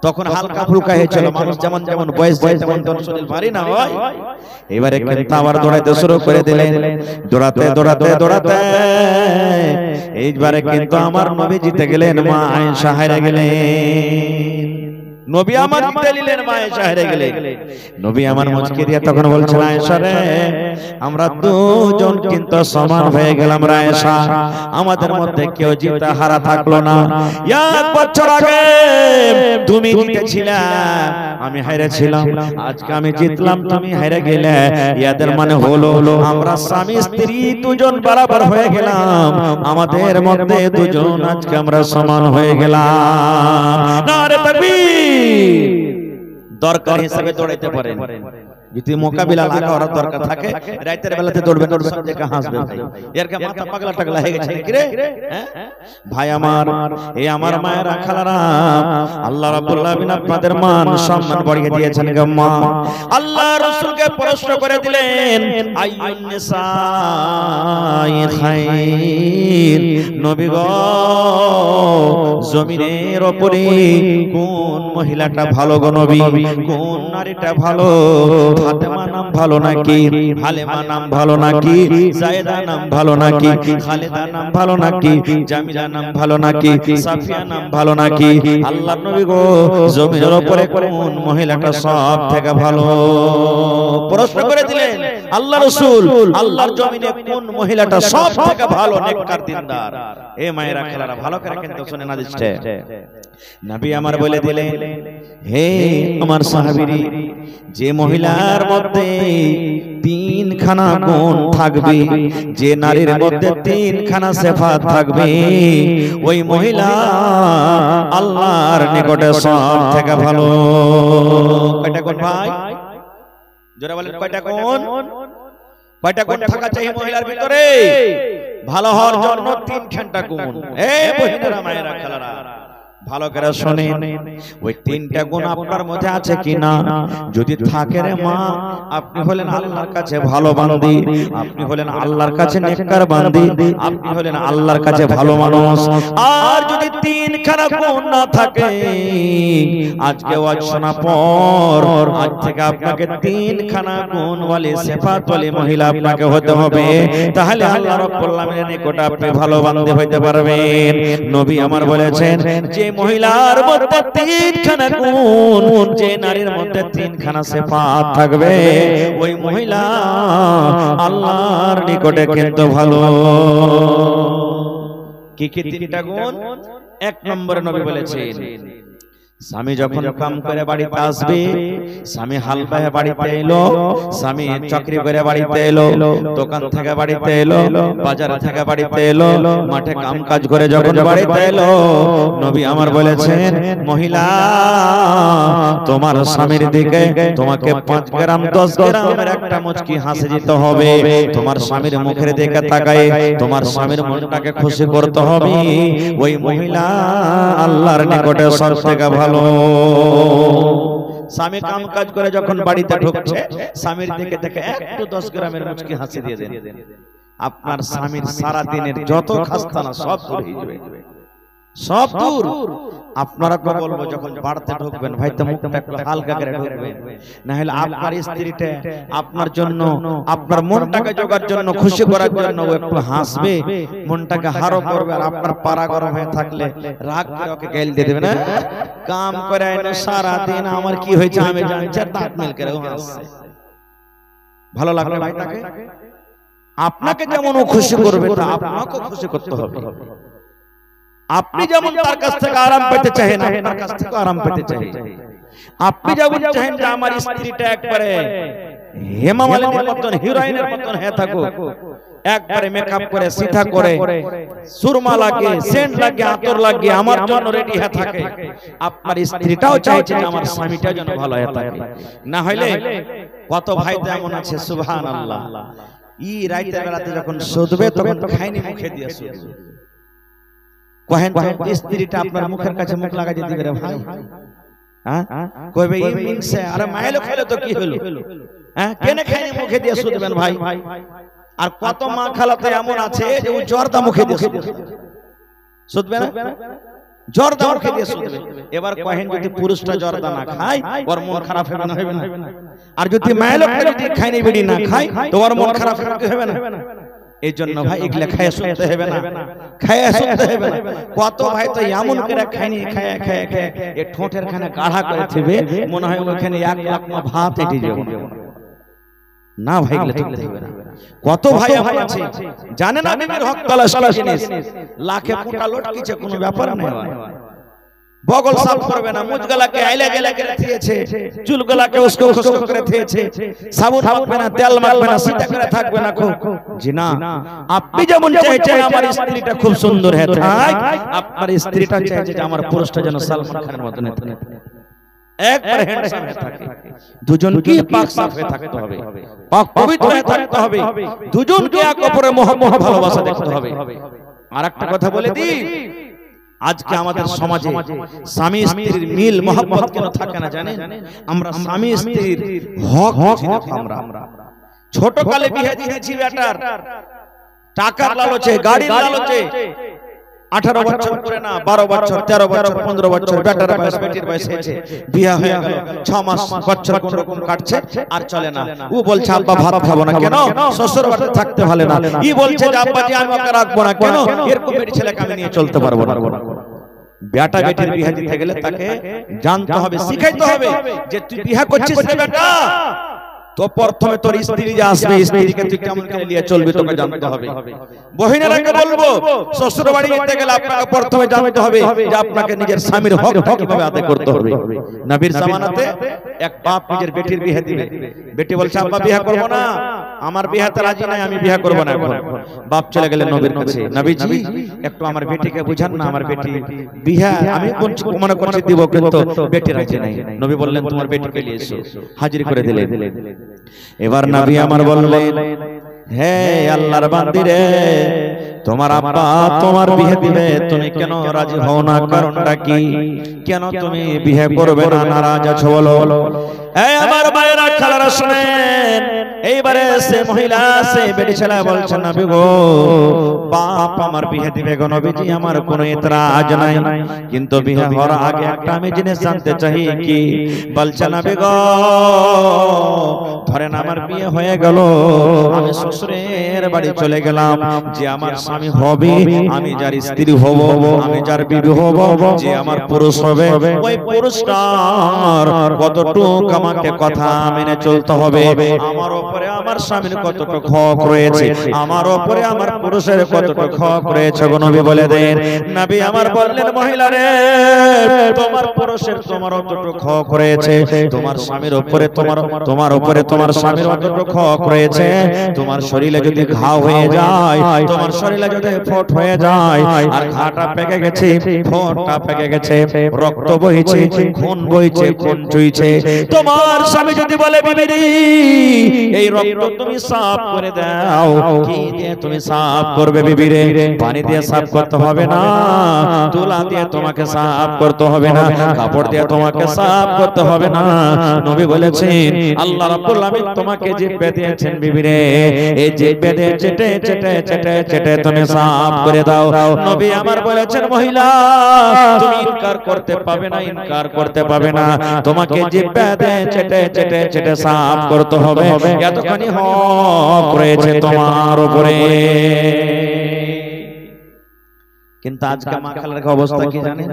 তখন হালকা ফুলকা হয়েছিল, মানুষ যেমন যেমন বয়স তেমন তেমন শরীর ভারী না হয়। এবারে কিন্তু আবার দৌড়াইতে শুরু করে দিলেন, দৌড়াতে দৌড়াতে দৌড়াতে এইবারে কিন্তু আমার নবী জিতে গেলেন, মা আয়েশা হেরে গেলেন। নবী আমার জিতে নিলেন, মা আয়েশা হেরে গেলেন। নবী আমার মুচকি দিয়ে তখন বলছেন আয়েশা রে আমরা দুজন কিন্তু সমান হয়ে গেলাম রে আয়েশা, আমাদের মধ্যে কেউ জিতে হারা থাকলো না। 1 বছর আগে তুমি জিতেছিলে, আমি হেরেছিলাম, আজকে আমি জিতলাম, তুমি হেরে গেলে। ইয়াদের মানে হলো আমরা স্বামী স্ত্রী দুজন বরাবর হয়ে গেলাম, আমাদের মধ্যে দুজন আজকে আমরা সমান হয়ে গেলাম। নারে তাকবীর। দরকার হিসেবে দৌড়াইতে পারেন, যদি মোকাবিলা লাগার দরকার থাকে রাতের বেলাতে দৌড়বেন, সব জায়গা হাসবে ভাই, এর কে মাথা পাগলা টাগলা হয়ে গেছে নাকি রে? ভাই আমার এই আমার মায়েরা খালারা, আল্লাহ রাব্বুল আলামিন আপনাদের মান সম্মান বাড়িয়ে দিয়েছেন গো মা। আল্লাহ রাসূলকে প্রশ্ন করে দিলেন আইয়ুন নিসাই খায়র, নবী গো জমিনের উপরে কোন মহিলাটা ভালো গো নবী, কোন নারীটা ভালো? ফাতেমা নাম ভালো নাকি, হালেমা নাম ভালো নাকি, জায়েদা নাম ভালো নাকি, খালেদা নাম ভালো নাকি, জামিলা নাম ভালো নাকি, সাফিয়া নাম ভালো নাকি? আল্লাহর নবী গো, জমিনের উপরে কোন মহিলাটা সব থেকে ভালো? প্রশ্ন করে দিলেন আল্লাহ রাসূল, আল্লাহর জমিনে কোন মহিলাটা সব থেকে ভালো, নেককার দিনদার? এ মায়েরা খেলারা ভালো করে কিন্তু শুনে না দিচ্ছে। নবী আমার বলে দিলেন, হে আমার সাহাবীরা, যে মহিলার মধ্যে তিনখানা গুণ থাকবে, যে নারীর মধ্যে তিনখানা সিফাত থাকবে, ওই মহিলা আল্লাহর নিকটে সব থেকে ভালো। কয়টা গুণ ভাই? জোরে বলেন, কয়টা গুণ? কয়টা গুণ থাকা চাই মহিলার ভিতরে? ভালো হওয়ার জন্য তিনখানা গুণ। এ বহিনেরা, মায়েরা, খালারা, ভালো করে শুনেন, ওই তিনটা গুণ আপনার মধ্যে আছে কিনা? যদি থাকে রে মা, আপনি হলেন আল্লাহর কাছে ভালো বান্দি, আপনি হলেন আল্লাহর কাছে নেককার বান্দি, আপনি হলেন আল্লাহর কাছে ভালো মানুষ। আর যদি তিনখানা গুণ না থাকে, আজকে ওয়াজ শোনা পর আজ থেকে আপনাকে তিনখানা গুণ ওয়ালি সিফাত ওয়ালি মহিলা আপনাকে হতে হবে, তাহলে আল্লাহ রাব্বুল আলামিনের নিকট আপনি ভালো বান্দি হইতে পারবেন। নবী আমার বলেছেন, যে মহিলার মধ্যে তিনখানা গুণ, যে নারীর মধ্যে তিনখানা সিফাত থাকবে, ওই মহিলা আল্লাহর নিকটে কিন্তু ভালো। কি কি তিনটা গুণ? এক নম্বরে নবী বলেছেন, স্বামী যখন কাম করে বাড়িতে আসবে, স্বামী হাল বাহে বাড়িতে এলো, স্বামী চাকরি করে বাড়িতে এলো, দোকান থেকে বাড়িতে এলো, বাজার থেকে বাড়িতে এলো, মাঠে কাম কাজ করে যখন বাড়িতে এলো, নবী আমার বলেছেন, মহিলা তোমার স্বামীর দিকে তোমাকে 5 গ্রাম 10 গ্রামের একটা মুচকি হাসি দিতে হবে। তোমার স্বামীর মুখের দিকে তাকায় তোমার স্বামীর মনটাকে খুশি করতে হবে। ওই মহিলা আল্লাহর নিকটে সবথেকে ভালো। স্বামী কাম কাজ করে যখন বাড়িতে ঢুকছে, স্বামীর দিকে দেখে একটু 10 গ্রামের মুচকি হাসি দিয়ে দেন, আপনার স্বামীর সারা দিনের যত খাস্তানা সব দূর হয়ে যাবে, সব দূর। আপনারা তো বলবো যখন বাড়িতে ঢুকবেন, ভাই তো মুখটা একটু হালকা করে ঢুকবেন, না হলে আপনার স্ত্রীটা আপনার জন্য, আপনার মনটাকে জোগার জন্য, খুশি করার জন্য ও একটু হাসবে, মনটাকে হারো করবে। আর আপনার পারা গরম হয়ে থাকলে রাগ করে ওকে গাল দিয়ে দেবে, না কাম করে আইনো সারা দিন, আমার কি হয়েছে আমি জানছি, দাঁত মেল করে হাসছে। ভালো লাগবে ভাই তাকে? আপনাকে যেমন ও খুশি করবে, তা আপনাকে খুশি করতে হবে। আপনি যেমন তার কাছ থেকে আরাম পেতে চাহেন, আপনার কাছ থেকে আরাম পেতে চাই। আপনি যেমন চাহেন যে আমার স্ত্রীটা একবারে হেমা মালিনীর মতন, হিরোইনের মতন হয়ে থাকুক, একবারে মেকআপ করে, সিধা করে, সুরমা লাগে, সেন্ট লাগে, আতর লাগে, আমার জন্য রেডি হয়ে থাকে, আপনার স্ত্রীটাও চাইছে যে আমার স্বামীটা যেন ভালো হয়ে থাকে। না হলে কত ভাই যেমন আছে, সুবহানাল্লাহ, ই রাতের বেলাতে যখন শুধবে তখন খাইনি মুখে দিয়ে শুধবে। কহেন স্ত্রীটা আপনার মুখের কাছে মুখ লাগাই দিবে রে ভাই, হ্যাঁ কইবে এই মিনসে, আরে মাইলো খেলে তো কি হলো, হ্যাঁ কেন খাইনি মুখে দিয়ে শুধবেন ভাই? আর কত মা খালাতে এমন আছে যে ও জর্দা মুখে দিয়ে শুধবে না, জর্দা মুখে দিয়ে শুধবে। এবার কহেন যদি পুরুষটা জর্দা না খায়, ওর মন খারাপ হবে না? হবে না। আর যদি মাইলো খেলে যদি খাইনি বিড়ি না খায়, তো ওর মন খারাপ হবে না? এই জন্য ভাই এগুলা খায়া শুনতে হবে না, খায়া শুনতে হবে না। কত ভাই তো এমন করে খাইনি, খায়া খায়া খায়া এ ঠোঁটের খানে গাঢ়া করে থিবে, মনে হয় ওখানে 1 লাখ ভাত এটি যাবে না ভাই, এগুলা চলতে হবে না। কত ভাই এমন আছে জানে না বিবির হক তালাশ কি জিনিস, লাখে ফুটা লটকিছে, কোনো ব্যাপার না। বগল সাফ করবে না, মুজগলাকে আইলা গেলা করে দিয়েছে, চুলগলাকে উস্কো খুস্কো করে দিয়েছে, সাবুন মাখবে না, তেল মাখবে না, সিধা করে থাকবে না। জি না, আপনি যেমন চাইছেন আমার স্ত্রীটা খুব সুন্দর হয়ে থাক, আপনার স্ত্রীটা চাইছে যে আমার পুরুষটা যেন সালমান খানের মত নেতা, একবার হ্যান্ডসাম হয়ে থাকে। দুজনকে পাক সাফ হয়ে থাকতে হবে, পাক পবিত্র হয়ে থাকতে হবে, দুজনকে এক অপরের মহব্বত ভালোবাসা দেখতে হবে। আর একটা কথা বলে দিই, আজকে আমাদের সমাজে স্বামী স্ত্রীর মিল মহব্বত কেন থাকে না জানেন? আমরা স্বামী স্ত্রীর হক আমরা ছোট কালে বিয়ে দিয়েছি বেটার, টাকার লালচে, গাড়ির লালচে, 18 বছর করে না 12 বছর 13 বছর 15 বছর বেটার বয়স বেটির বয়স হয়েছে, বিয়ে হয়ে গেল, 6 মাস বছর কোন রকম কাটছে আর চলে না। ও বলছে আব্বা ভাত খাবো না কেন, শ্বশুর বাড়িতে থাকতে ভালো না। ই বলছে যে আব্বা জি আমি ওকে রাখবো না কেন, এরকম বেটি ছেলেকে আমি নিয়ে চলতে পারবো না। বেটা বেটির বিয়ে দিতে গেলে তাকে জানতে হবে, শিখাইতে হবে যে তুই বিয়ে করছিস রে বেটা, তো প্রথমে তোর স্ত্রী যে আসবে স্ত্রীকে তুই কেমন করে নিয়ে চলবি তোকে জানতে হবে। বহিনেরাকে বলবো শ্বশুর বাড়ি যেতে গেলে আপনাকে প্রথমে জানতে হবে যে আপনাকে নিজের স্বামীর হক কিভাবে আদায় করতে হবে। নবীর জামানাতে এক বাপ নিজের বেটির বিয়ে দিবে, বেটি বলছে আব্বা বিয়ে করব না, আমার বিয়েতে রাজি নাই, আমি বিয়ে করব না। এখন বাপ চলে গেলেন নবীর কাছে, নবীজি একটু আমার বেটিকে বুঝান না, আমার বেটি বিয়ে আমি মনে করছি দিব কিন্তু বেটি রাজি নাই। নবী বললেন তোমার বেটিকে নিয়ে এসো, হাজির করে দিলেন। এবার নবী আমার বললেন হে আল্লাহর বান্দি রে, তোমার আব্বা তোমার বিয়ে দিবে, তুমি কেন রাজি হও না, কারণটা কি, কেন তুমি বিয়ে করবে না, নারাজ আছো বলো। এই আমার মায়েরা খালারা শুনেন, এইবারে সে মহিলা সে বেটি ছেলে বলছে নবী গো বাপ আমার বিয়ে দিবে গো নবীজি, আমার কোনো এতরাজ নাই, কিন্তু বিয়ে হওয়ার আগে একটা আমি জিনিস জানতে চাই। কি বলছে নবী গো, ধরেন আমার বিয়ে হয়ে গেল, আমি শ্বশুরের বাড়ি চলে গেলাম, যে আমার স্বামী হবে, আমি যার স্ত্রী হব, আমি যার বিবি হব, যে আমার পুরুষ হবে, ওই পুরুষটার কতটুকু আমাকে কথা মেনে চলতে হবে, আমার উপরে আমার স্বামীর কতটুকু হক রয়েছে, আমার উপরে আমার পুরুষের কতটুকু হক রয়েছে গো নবী বলে দেন। নবী আমার বললেন মহিলা রে, তোমার পুরুষের তোমার কতটুকু হক রয়েছে, তোমার স্বামীর উপরে তোমার উপরে তোমার স্বামীর কতটুকু হক রয়েছে। তোমার শরীরে যদি ঘাও হয়ে যায়, তোমার শরীরে যদি ফোট হয়ে যায়, আর ঘাটা পেকে গেছে, ফোটটা পেকে গেছে, রক্ত বইছে, খুন বইছে, খুন চুইছে, তোমার স্বামী যদি বলে বিবি রে এই রক্ত তুমি সাফ করে দাও, কি দিয়ে তুমি সাফ করবে বিবি রে, পানি দিয়ে সাফ করতে হবে না, তুলা দিয়ে তোমাকে সাফ করতে হবে না, কাপড় দিয়ে তোমাকে সাফ করতে হবে না। নবী বলেছেন আল্লাহ রাব্বুল আলামিন তোমাকে জিহ্বা দিয়েছেন বিবি রে, এই জিহ্বা দিয়ে চেটে চেটে চেটে চেটে তুমি সাফ করে দাও। নবী আমার বলেছেন মহিলা তুমি ইনকার করতে পাবে না, ইনকার করতে পাবে না, তোমাকে জিহ্বা দিয়ে চেটে চেটে চেটে সাফ করতে হবে, এতখানি হক রয়েছে তোমার উপরে। কিন্তু আজকে মা খালার অবস্থা কি জানেন,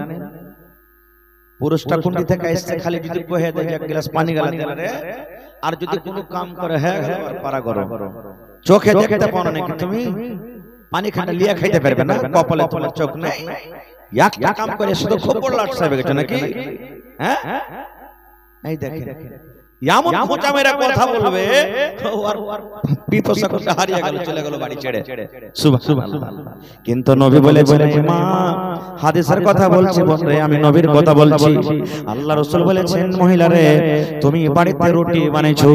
পুরুষটা কুন্ডি থেকে এসে খালি যদি কহে দেয় এক গ্লাস পানি গালা দিলে রে, আর যদি কোনো কাম করে হ্যাঁ পারা করো, চোখে দেখতে পাও না নাকি তুমি, পানি খাটা লিয়া খাইতে পারবে না, কপালে তোমার চোখ নেই, একটা কাম করে শুধু খবর লাটছে গেছে নাকি। হ্যাঁ এই দেখেন এমন খোঁচা মেরা কথা বলবে, বিপসা করতে হারিয়ে গেল, চলে গেল বাড়ি ছেড়ে। সুবহানাল্লাহ। কিন্তু নবী বলেছেন মা হাদিসের কথা বলছি বন্ধু, আমি নবীর কথা বলছি। আল্লাহ রাসূল বলেছেন মহিলা রে, তুমি বাড়িতে রুটি বানাইছো,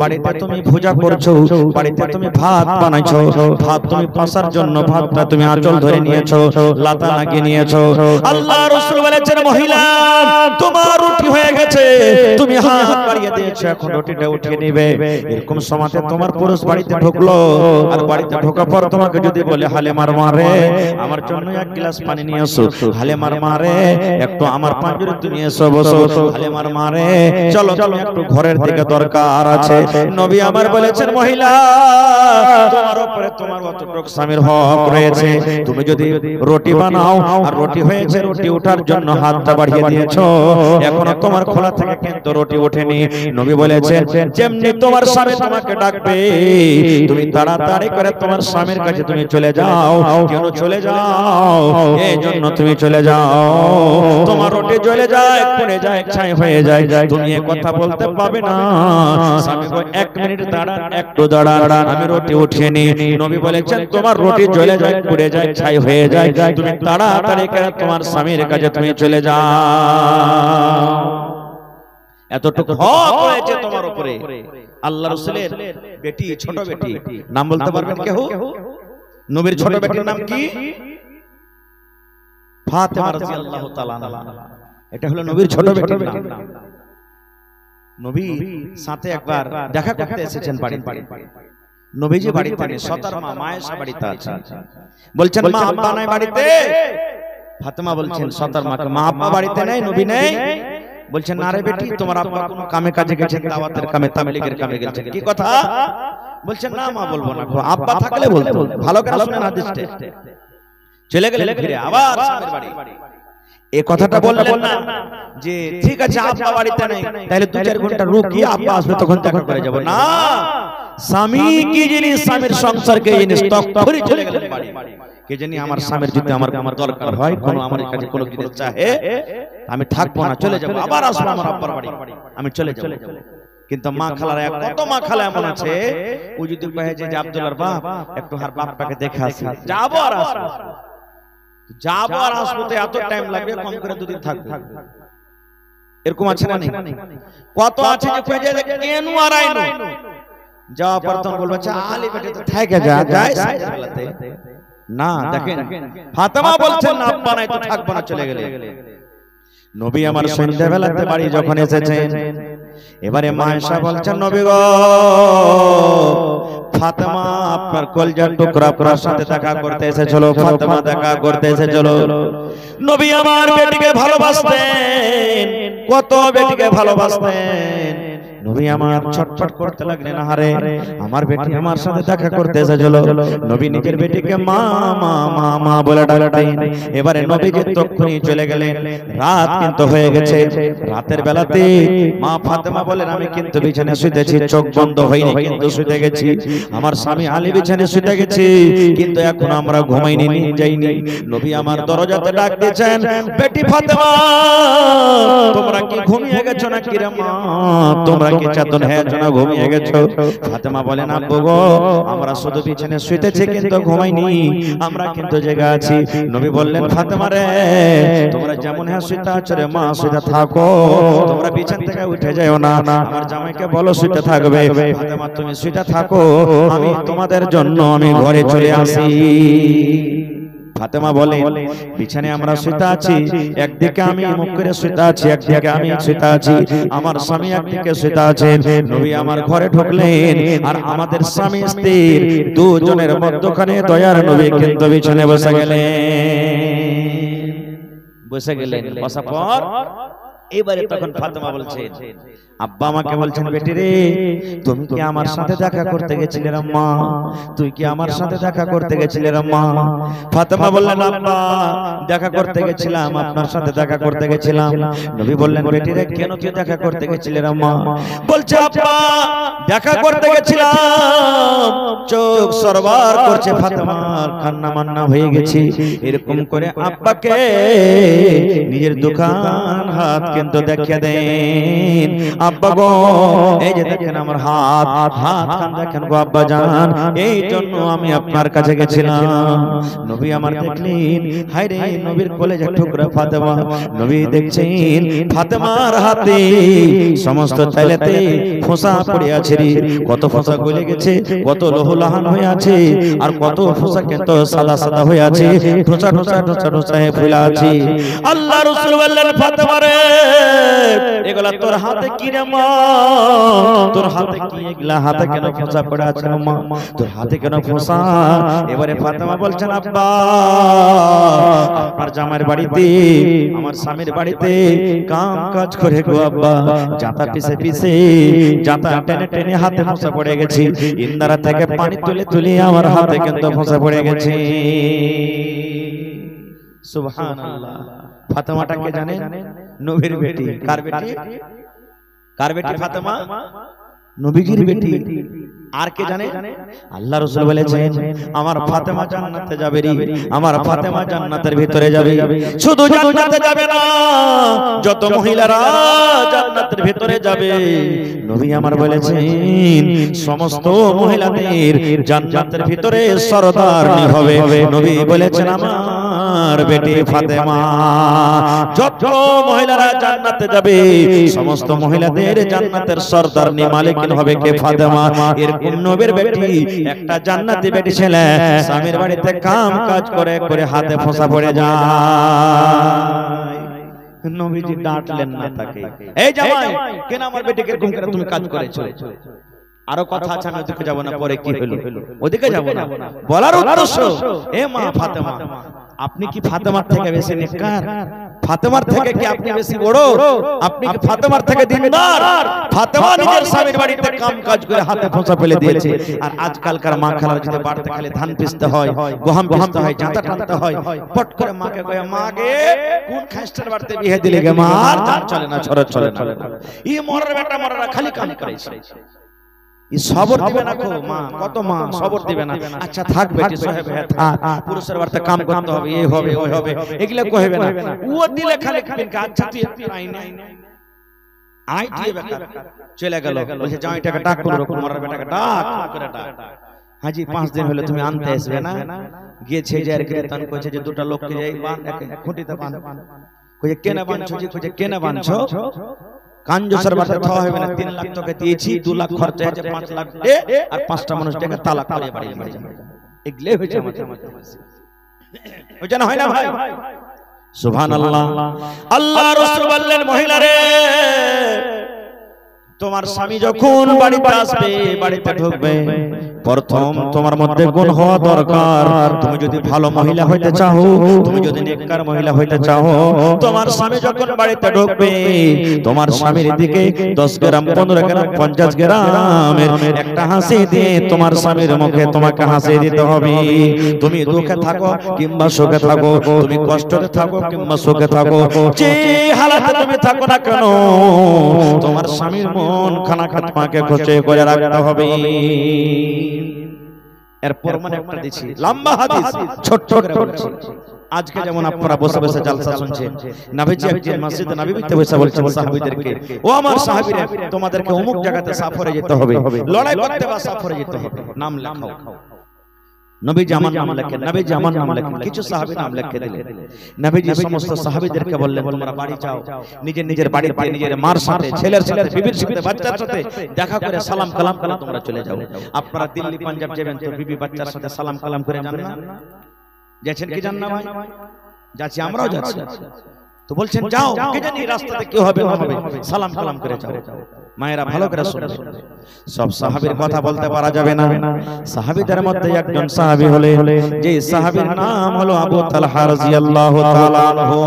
বাড়িতে তুমি ভুজা করছো, বাড়িতে তুমি ভাত বানাইছো, ভাত তুমি পাসার জন্য ভাতটা তুমি আঁচল ধরে নিয়েছো, লাতা লাগিয়ে নিয়েছো। আল্লাহ রাসূল বলেছেন মহিলা তোমার রুটি হয়ে গেছে, তুমি হাত বাড়িয়ে দিয়ে এখন রুটিটা উঠিয়ে নিবে। এরকম সময়তে তোমার পুরুষ বাড়িতে ঢুকলো, আর বাড়িতে ঢোকার পর তোমাকে যদি বলে হালেমার মারে আমার জন্য এক গ্লাস পানি নিয়ে এসো, হালেমার মারে একটু আমার পাঞ্জুরে তুমি এসো বসো, হালেমার মারে চলো চলো একটু ঘরের দিকে দরকার আছে। নবী আমার বলেছেন মহিলা তোমার উপরে তোমার অতটুক স্বামীর হক রয়েছে, তুমি যদি রুটি বানাও আর রুটি হয়েছে, রুটি ওঠার জন্য হাতটা বাড়িয়ে দিয়েছো, এখনো তোমার খোলা থেকে কিন্তু রুটি ওঠেনি। নবী বলেছেন যেমনি তোমার স্বামী তোমাকে ডাকবে তুমি তাড়াতাড়ি করে তোমার স্বামীর কাছে তুমি চলে যাও। কেন চলে যাও? এই জন্য তুমি চলে যাও, তোমার রুটি জ্বলে যায়, পড়ে যায়, ছাই হয়ে যায়, তুমি এই কথা বলতে পাবে না স্বামী গো 1 মিনিট দাঁড়ান, একটু দাঁড়ান, আমি রুটি উঠিয়ে নি। নবী বলেছেন তোমার রুটি জ্বলে যায়, পুড়ে যায়, ছাই হয়ে যায়, তুমি তাড়াতাড়ি করে তোমার স্বামীর কাছে তুমি চলে যাও। এতটুকু হক হয়েছে তোমার উপরে। আল্লাহ রাসূলের বেটি, ছোট বেটি, নাম বলতে পারবেন কেউ? নবীর ছোট বেটির নাম কি? ফাতেমা রাদিয়াল্লাহু তাআলা আনহা। এটা হলো নবীর ছোট বেটির নাম। নবী সাথে একবার দেখা করতে এসেছেন বাড়িতে। নবীজি বাড়িতে নেই, সতার মা মায়েশা বাড়িতে আছে। বলছেন মা আব্বা নাই বাড়িতে? ফাতেমা বলছেন সতার মাকে, মা আব্বা বাড়িতে নেই, নবী নেই? বলছেন না রে বেটি, তোমার আব্বা কোনো কামে কাজে গেছেন, দাওয়াতের কামে, তাবলীগের কামে গেছেন। কি কথা? বলছেন না মা বলবো না, আব্বা থাকলে বলতো। ভালো করে শুনেন হাদিসটা। চলে গেলেন ফিরে আবার স্বামীর বাড়ি। এই কথাটা বললেন না যে ঠিক আছে আব্বা বাড়িতে নেই, তাহলে 2-4 ঘন্টা রুকি, আব্বা আসবে তখন দেখা করে যাব। না, স্বামী কি জিনিস, স্বামীর সংসারকে জিনিস, তখনই চলে গেলেন বাড়ি। কে জানি আমার স্বামীর যদি আমার দরকার হয়, কোন আমার কাছে কোনো জিনিস চাহে, আমি থাকবো না, চলে যাব, আবার আসবো আমার আব্বার বাড়ি, আমি চলে যাব। কিন্তু মা খালারা, কত মা খালা এমন আছে, ও যদি কহে যে আব্দুল্লাহর বাপ একটু হার বাপটাকে দেখে আসি, যাবো আর আসবো, যাবো আর আসবো, তো এত টাইম লাগবে, কম করে 2 দিন থাকবো। এরকম আছে না? নেই? কত আছে যে কয়ে যে কেন আর আইনো, যাওয়া পর তখন বলবো আচ্ছা আলী বেটে তো থেকে যা, যায় সাজবেলাতে না। দেখেন ফাতেমা বলছেন না আব্বা নাই তো থাকবো না, চলে গেলে। নবী আমার সন্ধ্যাবেলাতে বাড়ি যখন এসেছেন, এবারে মায়েশা বলছেন নবী গো, ফাতেমা আপনার কলজার টুকরা আপনার সাথে দেখা করতে এসেছিল, ফাতেমা দেখা করতে এসেছিল। নবী আমার বেটিকে ভালোবাসতেন, কত বেটিকে ভালোবাসতেন। নবী আমার ছটফট করতে লাগলেন, আহারে আমার বেটি আমার সাথে দেখা করতে এসেছিল। নবী নিজের বেটিকে মা মা মা মা বলে ডাকলেন। এবারে নবীজি তখনই চলে গেলেন। রাত কিন্তু হয়ে গেছে, রাতের বেলাতে মা ফাতেমা বলেন আমি কিন্তু বিছানায় শুতেছি, চোখ বন্ধ হয়নি কিন্তু শুতে গেছি। আমার স্বামী আলী বিছানায় শুতে গেছে, কিন্তু এখন আমরা ঘুমাইনি, নিয়ে যাইনি। নবী আমার দরজাতে ডাক দিয়েছেন, বেটি ফাতেমা তোমরা কি ঘুমিয়ে গেছো নাকি রে মা, তোমরা কি চেতন হয়েছো না ঘুমিয়ে গেছো? ফাতেমা বলেন আব্বু গো, আমরা শুধু বিছানায় শুতেছি কিন্তু ঘুমাইনি, আমরা কিন্তু জেগে আছি। নবী বললেন ফাতেমা রে, তোমরা যেমন হ্যাঁ শুতে আছো রে মা, শুতে থাকো, তোমরা বিছানা থেকে উঠে যাও না, আমার জামাইকে বলো শুতে থাকবে। ফাতেমা তুমি শুতে থাকো, আমি তোমাদের জন্য আমি ঘরে চলে আসি। ফাতেমা বলে বিছানায় আমরা শুতে আছি, একদিকে আমি মুখ করে শুতে আছি, একদিকে আমি শুতে আছি, আমার স্বামী একদিকে শুতে আছেন। নবী আমার ঘরে ঢুকলেন, আর আমাদের স্বামী স্ত্রী দুজনের মধ্যখানে দয়ার নবী কিন্তু বিছানায় বসে গেলেন। বসার পর এবারে তখন ফাতেমা বলছেন, আব্বা আমাকে বলছেন বেটি রে, তুমি কি আমার সাথে দেখা করতে গেছিলে রে মা, তুই কি আমার সাথে দেখা করতে গেছিলে রে মা? ফাতেমা বললেন আব্বা দেখা করতে গেছিলাম, আপনার সাথে দেখা করতে গেছিলাম। নবী বললেন বেটি রে, কেন তুই দেখা করতে গেছিলে রে মা? বলছে আব্বা দেখা করতে গেছিলাম, চোখ সরবার করছে, ফাতেমার কান্না মান্না হয়ে গেছে। এরকম করে আব্বাকে নিজের দোকান হাত কিন্তু দেখিয়ে দেন, আব্বা গো এই যে দেখেন আমার হাত হাত কান দেখেন গো আব্বা জান, এই জন্য আমি আপনার কাছে গেছিলাম। নবী আমার দেখলেন, হায় রে নবীর কলেজে টুকরা ফাতেমা। নবী দেখছেন ফাতেমার হাতে সমস্ত তালেতে ফোঁসা পড়ে আছে রে, কত ফোঁসা গলে গেছে, কত লোহলাহান হয়ে আছে, আর কত ফোঁসা কিন্তু সাদা সাদা হয়ে আছে, ঠোঁচা ঠোঁচা ঠোঁচা ঠোঁচা হয়ে ফুলে আছে। আল্লাহ রাসূল বললেন ফাতেমা রে, এগুলা তোর হাতে কি রে মা, তোর হাতে কি, এগুলা হাতে কেন ফোঁসা পড়ে আছে মা, তোর হাতে কেন ফোঁসা? এবারে ফাতেমা বলছেন আব্বা আপনার জামাইয়ের বাড়িতে, আমার স্বামীর বাড়িতে কাম কাজ করে গো আব্বা, জাতা পিছে পিছে জাতা টেনে টেনে হাতে ফোঁসা পড়ে গেছে, ইন্দারা থেকে পানি তুলে তুলে আমার হাতে কিন্তু ফোঁসা পড়ে গেছে। সুবহানাল্লাহ। ফাতেমাটাকে জানেন? নবীর বেটি। কার বেটি? কার বেটি ফাতেমা? নবীজির বেটি। আর কে জানে? আল্লাহ রাসূল বলেছেন আমার ফাতেমা জান্নাতে যাবে রে, আমার ফাতেমা জান্নাতের ভিতরে যাবে। শুধু জান্নাতে যাবে না, যত মহিলারা জান্নাতের ভিতরে যাবে, নবী আমার বলেছেন সমস্ত মহিলাদের জান্নাতের ভিতরে সরদারনি হবে। নবী বলেছেন আমার বেটি ফাতেমা। যত মহিলারা জান্নাতে যাবে, সমস্ত মহিলাদের জান্নাতের সরদারনি মালিকিন হবে কে? ফাতেমা। এরকম নবীর বেটি একটা জান্নাতি বেটি ছেলে স্বামীর বাড়িতে কাম কাজ করে করে হাতে ফোঁসা পড়ে যায়। নবীজি ডাঁটলেন না তাকে, এই জামাই কেন আমার বেটিকে এরকম করে তুমি কাজ করেছো? আরো কথা আছে, আমি ওদিকে যাব না, পরে কি হলো ওদিকে যাব না। বলার উদ্দেশ্য, এ মা ফাতেমা, আপনি কি ফাতেমার থেকে বেশি নেককার? ফাতেমার থেকে কি আপনি বেশি বড়? আপনি কি ফাতেমার থেকে দিনদার? ফাতেমা নিজের স্বামীর বাড়িতে কাম কাজ করে হাতে ফোঁসা ফেলে দিয়েছে, আর আজকালকার মা খালার যদি বাড়িতে খালি ধান পিষতে হয়, গহম পিষতে হয়, চাঁদা টানতে হয়, পট করে মাকে কয়ে, মা গে কোন খাস্টার বাড়িতে বিয়ে দিলে গে মা, আর জান চলে না, ছড় চলে না, ই মরার বেটা মরারা খালি কাম করেছে, ই সবর দিবে না। মা কত মা সবর দিবে না। আচ্ছা থাক বেটি সাহেব, হ্যাঁ থাক, পুরুষের বাড়িতে কাম করতে হবে, এই হবে ওই হবে, এগুলা কইবে না। ও দিলে খালি কিনকে, আচ্ছা তুই আই না আই দিয়ে বেকার চলে গেল, বলছে জামাইটাকে ডাক করে রকম, মরার বেটাকে ডাক করে ডাক, হাজি 5 দিন হলো তুমি আনতে আসবে না? গিয়েছে যে আর কীর্তন কইছে যে দুটো লোককে যাই বান, খুঁটিতে বান, কইছে কেনে বানছো? জি কইছে কেনে বানছো? কাঞ্জসের বাড়িতে খাওয়া হবে না, 3 লাখ টাকা দিয়েছি, 2 লাখ খরচা হয়েছে, 5 লাখ দে, আর 5টা মানুষটাকে তালাক করে বাড়ি নিয়ে যাবে। এগুলো হয়েছে আমাদের ওইটা না হয় না ভাই? সুবহানাল্লাহ। আল্লাহ রাসূল বললেন, মহিলা রে, তোমার স্বামী যখন বাড়িতে আসবে, বাড়িতে ঢুকবে, প্রথম তোমার মধ্যে গুণ হওয়া দরকার। তুমি যদি ভালো মহিলা হইতে চাও, তুমি যদি নেককার মহিলা হইতে চাও, তোমার স্বামী যখন বাড়িতে ঢুকবে, তোমার স্বামীর দিকে 10 গ্রাম 15 গ্রাম 50 গ্রামের একটা হাসি দিয়ে তোমার স্বামীর মুখে তোমাকে হাসি দিতে হবে। তুমি দুঃখে থাকো কিংবা সুখে থাকো, তুমি কষ্টে থাকো কিংবা সুখে থাকো, যে হালাতে তুমি থাকো না কেন, তোমার স্বামীর মন খানা তোমাকে খোঁচে করে রাখতে হবে। এরপর মানে একটা দিছি লম্বা হাদিস, ছোট ছোট করে বলছি। আজকে যেমন আপনারা বসে বসে জালসা শুনছেন, নবীজি একদিন মসজিদে নববীতে বসে বলছেন সাহাবীদেরকে, ও আমার সাহাবীরা, তোমাদেরকে অমুক জায়গাতে সফরে যেতে হবে, লড়াই করতে বা সফরে যেতে হবে, নাম লেখাও। নবীজি আমার নাম লেখেন, নবীজি আমার নাম লেখেন, কিছু সাহাবী নাম লিখে দিলেন। নবীজি সমস্ত সাহাবীদেরকে বললেন, তোমরা বাড়ি যাও, নিজের নিজের বাড়িতে নিজের মার সাথে, ছেলের সাথে, বিবির সাথে, বাচ্চার সাথে দেখা করে সালাম কালাম করে তোমরা চলে যাও। আপনারা দিল্লি পাঞ্জাব যাবেন তো বিবি বাচ্চার সাথে সালাম কালাম করে যান না? যাচ্ছেন কি জান না ভাই? যাচ্ছি, আমরাও যাচ্ছি। তো বলছেন যাও, কে জানি রাস্তাতে কি হবে না হবে, সালাম কালাম করে যাও। মায়েরা ভালো করে শুনুন, সব সাহাবীর কথা বলতে পারা যাবে না। সাহাবীদের মধ্যে একজন সাহাবী হলে, যে সাহাবীর নাম হলো আবু তালহা রাদিয়াল্লাহু তাআলা আনহু,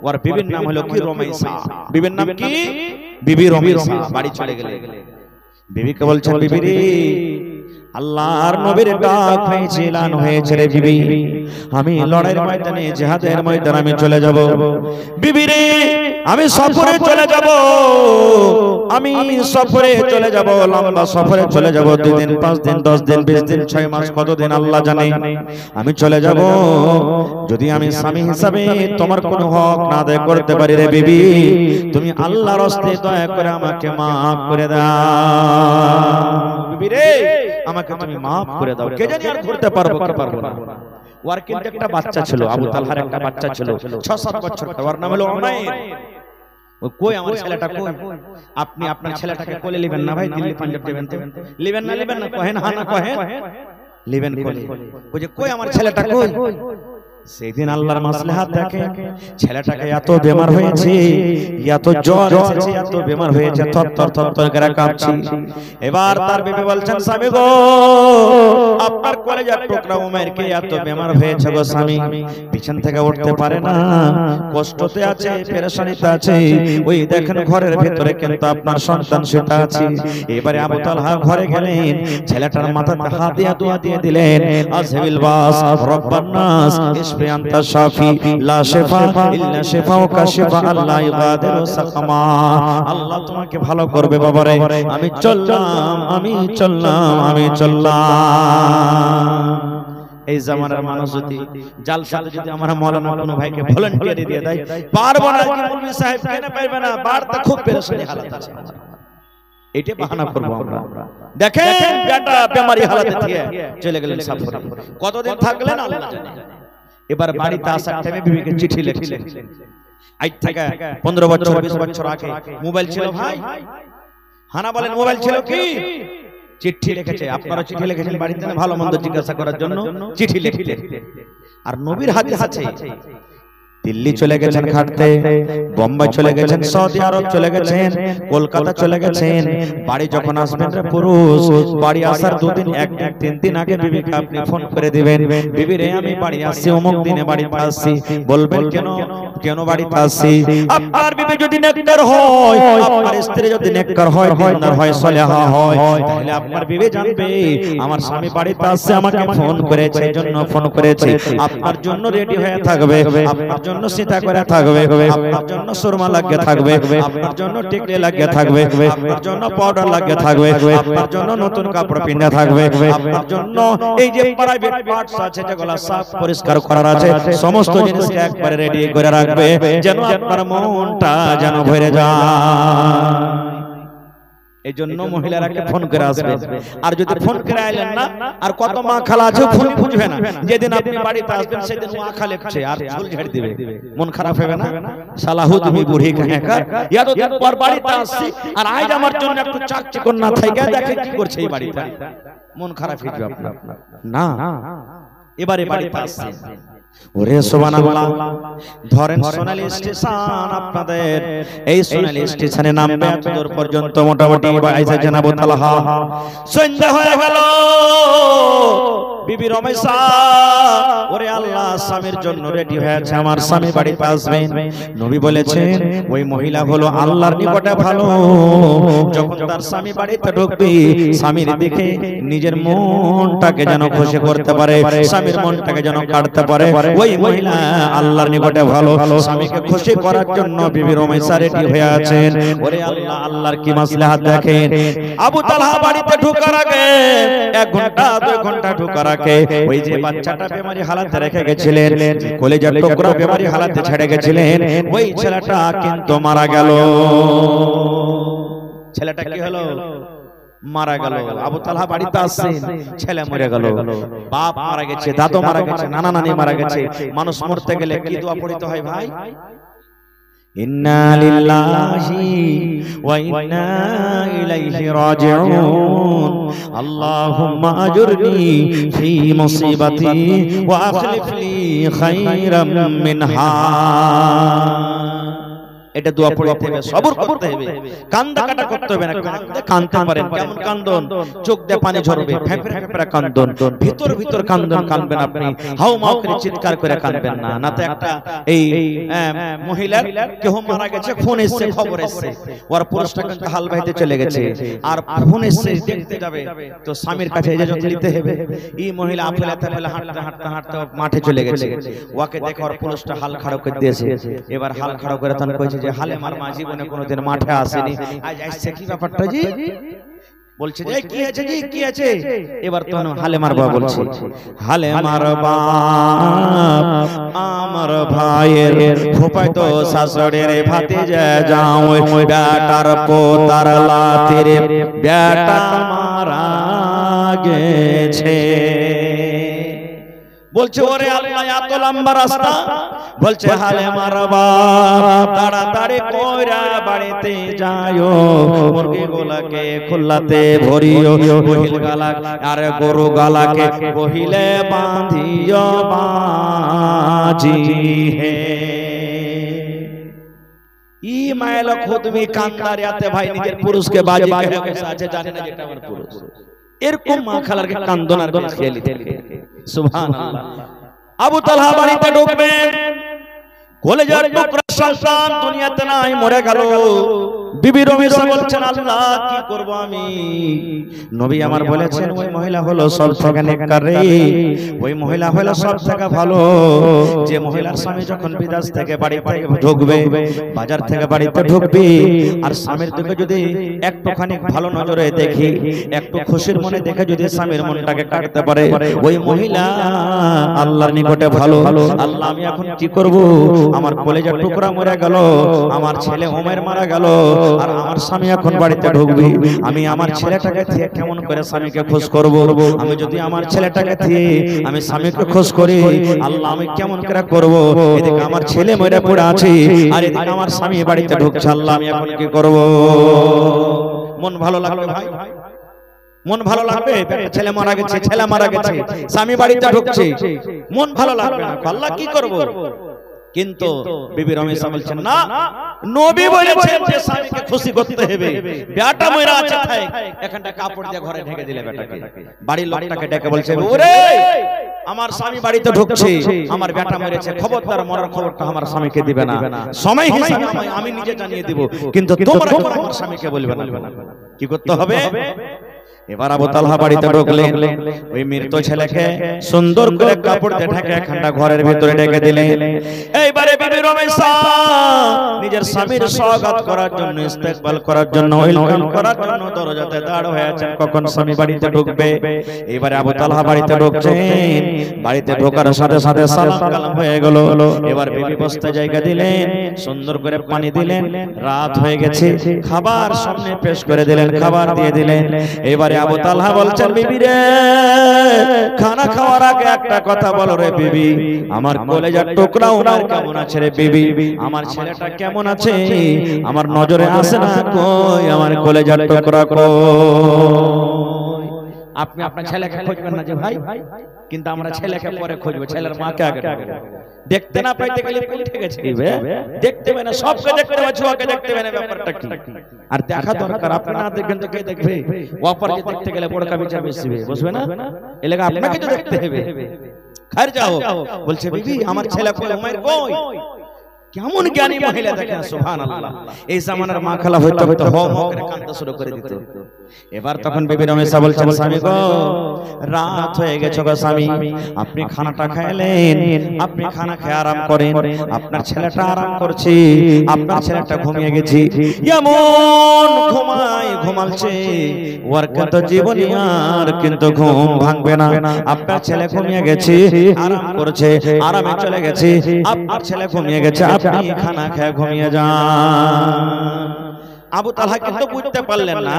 ওর বিবির নাম হলো কি রুমাইসা। বিবির নাম কি? বিবি রুমাইসা। বাড়ি চলে গেলে বিবিকে বলছেন, বিবি রে, আল্লাহর নবীর ডাক হয়েছে, এলান হয়েছে রে বিবি, আমি লড়াইয়ের ময়দানে, জিহাদের ময়দানে আমি চলে যাব। বিবি রে, আমি সফরে চলে যাব, আমি সফরে চলে যাব, লম্বা সফরে চলে যাব, 2 দিন 5 দিন 10 দিন 20 দিন 6 মাস কতদিন আল্লাহ জানে, আমি চলে যাব। যদি আমি স্বামী হিসাবে তোমার কোনো হক না আদায় করতে পারি রে বিবি, তুমি আল্লাহর রাস্তায় দয়া করে আমাকে maaf করে দাও। বিবি রে, আমাকে তুমি maaf করে দাও, কে জানি আর ঘুরতে পারবো কি পারবো না। ওর কিন্তু একটা বাচ্চা ছিল, আবু তালহার একটা বাচ্চা ছিল 6-7 বছর, ওর নাম হলো উমাইর। কই আমার ছেলেটা কই? আপনি আপনার ছেলেটাকে কোলে নেবেন না ভাই? দিল্লি পাঞ্জাব যাবেন তো নেবেন না? নেবেন না? কহেন হ্যাঁ না কহেন? নেবেন কোলে। কই যে কই আমার ছেলেটা কই? সেদিন আল্লাহর মাসলাহাত দেখে, ছেলেটাকে এত বেমার হয়েছে, এত জ্বর এসেছে, এত বেমার হয়েছে, থরথর থরথর করে কাঁপছে। এবার তার বিবি বলছেন, স্বামী গো, আপনার কলেজার টুকরা উমাইরকে এত বেমার হয়েছে গো স্বামী, পিছন থেকে উঠতে পারে না, কষ্টতে আছে, পেরেশানিতে আছে, ওই দেখেন ঘরের ভিতরে কিন্তু আপনার সন্তান সেটা আছে। এবারে আবু তালহা ঘরে গেলেন, ছেলেটার মাথাতে হাত দিয়ে দোয়া দিয়ে দিলেন, আযহিবিল বাস রব্বান নাস ইশফি আনতা শাফি লা শিফা ইল্লা শিফাউকা শিফা আল্লা ইগাদিরু সাকামা। আল্লাহ তোমাকে ভালো করবে বাবারে, আমি চললাম, আমি চললাম, আমি চললাম। এই জামানার মানুষ যদি জালসাতে যদি আমরা মাওলানা কোনো ভাইকে ভলান্টিয়ারি দিয়ে দেয়, পারবো না কি মুলবি সাহেব কেন পারবে না, বাড়তে খুব পেরেশানি হালত আছে, এইটা বাহানা করব আমরা। দেখেন বেটা বেমারি হালাতে থেকে চলে গেলেন সফরে, কতদিন থাকলেন আল্লাহ জানে। এবার বাড়িতে আসার টাইমে বিবিকে চিঠি লিখলেন। আজ থেকে 15 বছর 20 বছর আগে মোবাইল ছিল ভাই? হানা বলেন মোবাইল ছিল কি? চিঠি লিখেছে। আপনারা চিঠি লিখেছেন বাড়িতে ভালো মন্দ জিজ্ঞাসা করার জন্য চিঠি লিখলেন। আর নবীর হাদিস আছে, দিল্লি চলে গেছেন খাটতে, বোম্বাই চলে গেছেন, সৌদি আরব চলে গেছেন, কলকাতা চলে গেছেন। বাড়ি যখন আসবেন রে পুরুষ, বাড়ি আসার 2 দিন 1 দিন 3 দিন আগে বিবিকে আপনি ফোন করে দিবেন, বিবি রে আমি বাড়ি আসছি, অমুক দিনে বাড়িতে আসছি। বলবেন কেন কেন বাড়িতে আসছি? আপনার বিবি যদি নেককার হয়, আপনার স্ত্রী যদি নেককার হয়, দিনদার হয়, সলেহা হয়, তাহলে আপনার বিবি জানবে আমার স্বামী বাড়িতে আসছে, আমাকে ফোন করেছে, জন্য ফোন করেছে। আপনার জন্য রেডি হয়ে থাকবে, আপনার জন্য সীতা করে থাকবে, আপনার জন্য সুরমা লাগিয়ে থাকবে, আপনার জন্য টিকলি লাগিয়ে থাকবে, আপনার জন্য পাউডার লাগিয়ে থাকবে, আপনার জন্য নতুন কাপড় পিনে থাকবে, আপনার জন্য এই যে প্রাইভেট পার্টস আছে যেগুলো সাফ পরিষ্কার করার আছে, সমস্ত জিনিসকে একবারে রেডি করে রাখবে, যেন আপনার মনটা যেন ভরে যায়। এই জন্য মহিলারাকে ফোন করে আসবে। আর যদি ফোন করে আইলেন না, আর কত মা খালা আছে ফোন বুঝবে না, যেদিন আপনি বাড়িতে আসবেন সেদিন মা খালে আর ঝুল ঝেড়ে দিবে, মন খারাপ হবে না? সালাহু তুমি বুড়ি কাহেকার, এতদিন পর বাড়িতে আসছি আর আজ আমার জন্য একটু চাকচিকন না থাকে, দেখে কি করছে এই বাড়িতে, মন খারাপ হয়ে যাবে আপনার না? এবারে বাড়িতে আসছে, ওরে সুবহানাল্লাহ, ধরেন সোনালী স্টেশন, আপনাদের এই সোনালী স্টেশনে নামবে এত দূর পর্যন্ত মোটামুটি আইসা জানাবো তালহা, সন্ধ্যা হয়ে গেল। বিবি রমেশা, ওরে আল্লাহ, স্বামীর জন্য রেডি হয়েছে, আমার স্বামী বাড়িতে আসবেন। নবী বলেছেন ওই মহিলা হলো আল্লাহর নিকটে ভালো, যখন তার স্বামী বাড়িতে ঢুকবে, স্বামীর দেখে নিজের মনটাকে যেন খুশি করতে পারে, স্বামীর মনটাকে যেন কাটতে পারে, ওই মহিলা আল্লাহর নিকটে ভালো। স্বামীকে খুশি করার জন্য বিবি রমেশা রেডি হয়ে আছেন। ওরে আল্লাহ, আল্লাহর কি মাসলাহাত দেখেন। আবু তালহা বাড়িতে ঢোকার আগে 1 ঘন্টা 2 ঘন্টা ঢোকার আগে ওই যে বাচ্চাটা বেমারি হালাতে রেখে গেছিলেন, কলেজার টুকরা বেমারি হালাতে ছেড়ে গেছিলেন, ওই ছেলেটা কিন্তু মারা গেল। ছেলেটা কি হলো? মারা গেল। আবু তালহা বাড়িতে আসছেন, ছেলে মরে গেল, বাপ মারা গেছে, দাদু মারা গেছে, নানা নানি মারা গেছে। মানুষ মরতে গেলে কি দোয়া পড়তে হয় ভাই? ইন্না লিল্লাহি ওয়া ইন্না ইলাইহি রাজিউন, আল্লাহুম্মা আজুরনি ফি মুসিবাতি ওয়া আখলিফ লি খায়রাম মিনহা। এটা দোয়া পড়তে হবে, সবর করতে হবে, কান্দা কাটা করতে হবে না। কাঁদতে পারেন, কেমন কান্দন, চোখ দিয়ে পানি ঝরবে, ফেঁপড়ে ফেঁপড়ে কান্দন, ভিতর ভিতর কান্দন কাঁদবেন আপনি, হাউ মাউ করে চিৎকার করে কাঁদবেন না। না তো একটা এই মহিলার কেউ মারা গেছে, ফোন এসছে, খবর এসছে, ওর পুরুষটা কিন্তু হাল বাইতে চলে গেছে, আর ফোন এসছে দেখতে যাবে, তো স্বামীর কাছে ইজাজত নিতে হবে। এই মহিলা আফেলে তাফেলে হাঁটতে হাঁটতে হাঁটতে মাঠে চলে গেছে, ওকে দেখে ওর পুরুষটা হাল খাড়ো করে দিয়েছে। এবার হাল খাড়ো করে তখন কইছে যে হালেমার মা জীবনে কোনোদিন মাঠে আসেনি, আজ আসছে, কি ব্যাপারটা জি? বলছে যে কি আছে জি, কি আছে? এবার তখন হালেমার বাবা বলছে, হালেমার বাপ আমার ভাইয়ের ফুফাতো শাশুড়ির ভাতিজা যাও, বেটার পোতার লাতির বেটা মারা গেছে। বলছে ওরে আল্লাহ, এত লম্বা রাস্তা। বলছে হালেমার বাপ তাড়াতাড়ি কইরা বাড়িতে যাও, মুরগি গোলাকে খুল্লাতে ভরিও, বহিল গালা আর গরু গালাকে বহিলে বাঁধিও বাজি হে। ই মায়েলা খুদমি কান্দার ইয়াতে ভাই নিজের পুরুষকে বাজি কে বসে আছে, জানে না যেটা আমার পুরুষ। এরকম মা খালারকে কান্দন আর খেলি দেখে, সুবহানাল্লাহ। আবু তালহা বাড়িতে ঢুকবেন, কলেজার টুকরা সন্তান দুনিয়াতে নাই, মরে গেল। বিবি রমেশা বলছেন আল্লাহ কি করব আমি? নবী আমার বলেছেন ওই মহিলা হলো সব থেকে নেককার রে, ওই মহিলা হলো সব থেকে ভালো। যে মহিলার স্বামী যখন বিদেশ থেকে বাড়িতে ঢুকবে, বাজার থেকে বাড়িতে ঢুকবে, আর স্বামীর দিকে যদি একটুখানি ভালো নজরে দেখি, একটু খুশির মনে দেখে যদি স্বামীর মনটাকে কাটতে পারে, ওই মহিলা আল্লাহর নিকটে ভালো। আল্লাহ আমি এখন কি করব? আমার কলেজার টুকরা মরে গেল, আমার ছেলে ওমর মারা গেল, আর আমার স্বামী এখন বাড়িতে ঢুকবে, আমি আমার ছেলেটাকে দিয়ে কেমন করে স্বামীকে খুশ করব? আমি যদি আমার ছেলেটাকে দিয়ে আমি স্বামীকে খুশ করি, আল্লাহ আমি কেমন করে করব? এদিকে আমার ছেলে মরে পড়ে আছে, আর এদিকে আমার স্বামী বাড়িতে ঢুকছে, আল্লাহ আমি এখন কি করব? মন ভালো লাগবে ভাই? মন ভালো লাগবে? ছেলে মারা গেছে, ছেলে মারা গেছে, স্বামী বাড়িতে ঢুকছে, মন ভালো লাগবে না? আল্লাহ কি করব? কিন্তু বিবি রমেশা বলছেন না, নবী বলেছেন যে স্বামীকে খুশি করতে হবে। বেটা মরা আছে তাই এখানটা কাপড় দিয়ে ঘরে ঢেকে দিলে বেটাকে। বাড়ির লোকটাকে ডেকে বলছে, ওরে আমার স্বামী বাড়িতে ঢুকছে, আমার বেটা মরেছে, খবরদার মরার খবরটা আমার স্বামীকে দিবে না, সময় হিসাবে আমি নিজে জানিয়ে দিব, কিন্তু তোমরা আমার স্বামীকে বলবে না। কি করতে হবে? এবার আবু তালহা বাড়িতে ঢুকলেন, ওই মৃত ছেলেকে সুন্দর করে কাপড় দিয়ে ঢেকে একখানা ঘরের ভিতরে ঢেকে দিলেন। এইবারে বিবি রমেশা নিজের স্বামীর স্বাগত করার জন্য, ইস্তেকবাল করার জন্য, ওয়েলকাম করার জন্য দরজাতে দাঁড় হয়ে আছেন, কখন স্বামী বাড়িতে ঢুকবে। এবারে আবু তালহা বাড়িতে ঢুকছেন, বাড়িতে ঢোকার সাথে সাথে সালাম কালাম হয়ে গেল। এবার বিবি বসতে জায়গা দিলেন, সুন্দর করে পানি দিলেন, রাত হয়ে গেছে, খাবার সামনে পেশ করে দিলেন, খাবার দিয়ে দিলেন। এবারে আবু তালহা বলছেন, বিবি রে খানা খাওয়ার আগে একটা কথা বলো রে বিবি, আমার কলেজার টুকরা ওনার কেমন আছে রে বিবি, আমার ছেলেটা কেমন আছে, আমার নজরে আসে না, কই আমার কলেজার টুকরা কই। আপনি আপনার ছেলেকে খুঁজবেন না যে ভাই, কিন্তু আমরা ছেলেকে পরে খুঁজবো, ছেলের মাকে আগে দেখতে না পাইতে গেলে উঠে গেছে, দেখতে হবে না, সবকে দেখতে হবে, ছোয়াকে দেখতে হবে না, ব্যাপারটা কি আর দেখা দরকার। আপনি না দেখবেন তো কে দেখবে? অপরকে দেখতে গেলে বড় বিচার বসবে, বসবে না? এলাকা আপনাকে তো দেখতে হবে। খার যাও বলছে, বিবি আমার ছেলে কই, মায়ের কই। কেমন জ্ঞানী মহিলা দেখেন, সুবহানাল্লাহ। এই জামানার মা খালা হয়তো হয়তো হোম করে কাঁদতে শুরু করে দিত। এবার তখন বিবি রমেশা বলছেন, স্বামী গো রাত হয়ে গেছে গো স্বামী, আপনি খানাটা খাইলেন, আপনি খানা খেয়ে আরাম করেন, আপনার ছেলেটা আরাম করছে, আপনার ছেলেটা ঘুমিয়ে গেছে, এমন ঘুমালছে ওর কত জীবনী আর কিন্তু ঘুম ভাঙবে না। আপনার ছেলে ঘুমিয়ে গেছে, আরাম করছে, আরামে চলে গেছে, আপনার ছেলে ঘুমিয়ে গেছে, আপনি খানা খেয়ে ঘুমিয়ে যান। আবু তালহা কিন্তু বুঝতে পারলেন না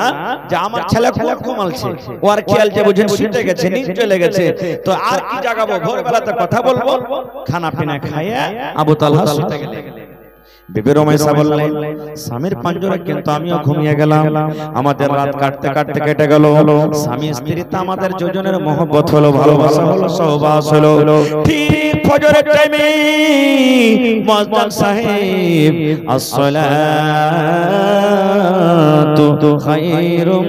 যে আমার ছেলে কোন ঘুমালছে, ও আর খেয়াল যে বুঝেন শুতে গেছে, নিজ চলে গেছে, তো আর কি জাগাবো, ভোরবেলাতে কথা বলবো। খানা পিনা খাইয়া আবু তালহা শুতে গেলেন। বিবি রমেশা বললেন, স্বামীর পাঞ্জরে কিন্তু আমিও ঘুমিয়ে গেলাম, আমাদের রাত কাটতে কাটতে কেটে গেল, স্বামী স্ত্রীতে আমাদের দুজনের মহব্বত হলো, ভালোবাসা হলো, সহবাস হলো। ঠিক ফজরের টাইমে মুয়াজ্জিন সাহেব আসসালাতু খায়রুম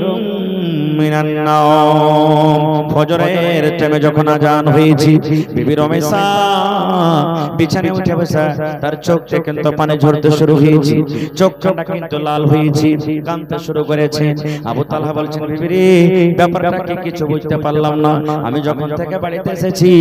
মিনান নাওম, ফজরের টাইমে যখন আজান হয়েছে, বিবি রমেশা বিছানায় উঠে বসে, তার চোখ থেকে কিন্তু পানি ঝরতে শুরু হয়েছে, চোখটা কিন্তু লাল হয়েছে, কাঁদতে শুরু করেছে। আবু তালহা বলছেন, বিবি রে ব্যাপারটা কি কিছু বুঝতে পারলাম না, আমি যখন থেকে বাড়িতে এসেছি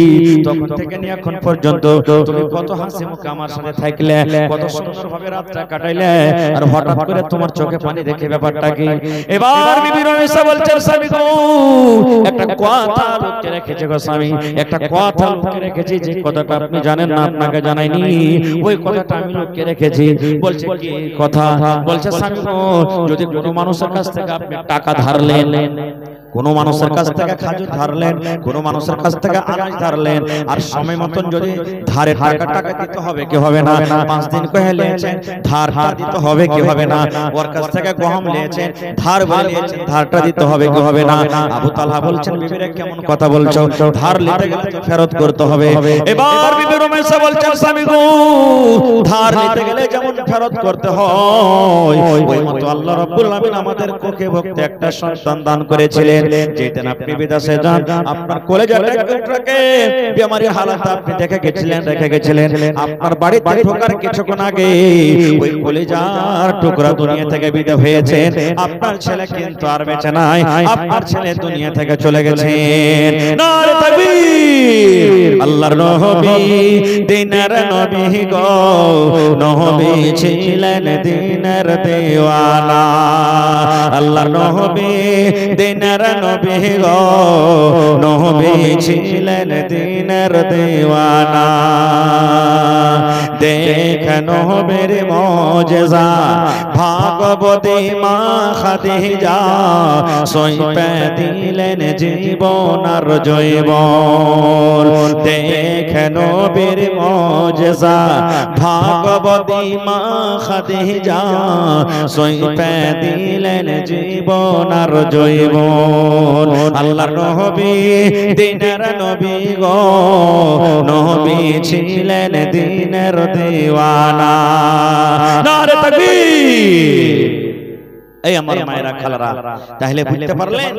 তখন থেকে নিয়ে এখন পর্যন্ত তুমি কত হাসি মুখে আমার সাথে থাকলে, কত সুন্দরভাবে রাতটা কাটাইলে, আর হঠাৎ করে তোমার চোখে পানি দেখে ব্যাপারটা কি? এবার বিবি রমেশা বলছেন, স্বামী গো একটা কথা লুকিয়ে রেখেছে গো স্বামী, একটা কথা লুকিয়ে রেখেছি, যে কথাটা আপনি জানেন না, আপনাকে জানাইনি, ওই কথাটা আমি লুকিয়ে রেখেছি। বলছে কি কথা? বলছে, স্বামী গো যদি কোনো মানুষের কাছ থেকে আপনি টাকা ধারলেন, কোন মানুষের কাছ থেকে খাজুর ধারলেন, কোন মানুষের কাছ থেকে আনাজ ধারলেন, আর সময় মতন যদি ধারে টাকা দিতে হবে কি হবে না? 5 দিন কহে নিয়েছেন, ধারটা দিতে হবে কি হবে না? ওর কাছ থেকে গহম নিয়েছেন, ধার বলেছেন, ধারটা দিতে হবে কি হবে না? আবু তালহা বলছেন, বিবিরে কেমন কথা বলছো, ধার নিতে গেলে তো ফেরত করতে হবে। এবার বিবি রমেশা বলছেন, স্বামী গো ধার নিতে গেলে যেমন ফেরত করতে হয়, ওই মতো আল্লাহ রাব্বুল আলামিন আমাদের কোখে ভক্তি একটা সন্তান দান করেছিলেন। যেদিন আপনি বিদেশে যান, আপনার কলেজার টুকরাকে বেমারি হালাত আপনি দেখে গেছিলেন, আপনার বাড়িতে ঢোকার কিছুক্ষণ আগে ওই কলেজার টুকরা দুনিয়া থেকে বিদায় হয়েছে। আপনার ছেলে কিন্তু আর বেঁচে নাই, আপনার ছেলে দুনিয়া থেকে চলে গেছেন। নারে তাকবীর! আল্লাহর নবী দিনের নবী গো, নবী ছিলেন দিনের দেওয়ানা, আল্লাহর নবী দিনের নবী গো, নবী ছিলেন দিনের দেওয়ানা। দেখ নবীর মুজিজা, ভাগবতী মা খাদিজা সইপে দিলেন জীবন আর জৈবন। দেখ নবীর মুজিজা, ভাগবতী মা খাদিজা সইপে দিলেন জীবন আর জৈবন। আল্লাহর নবী দিনের নবী গো, নবী ছিলেন দিনের দিওয়ানা। নারে তাকবীর। এই আমার মায়েরা খালারা, তাহলে বুঝতে পারলেন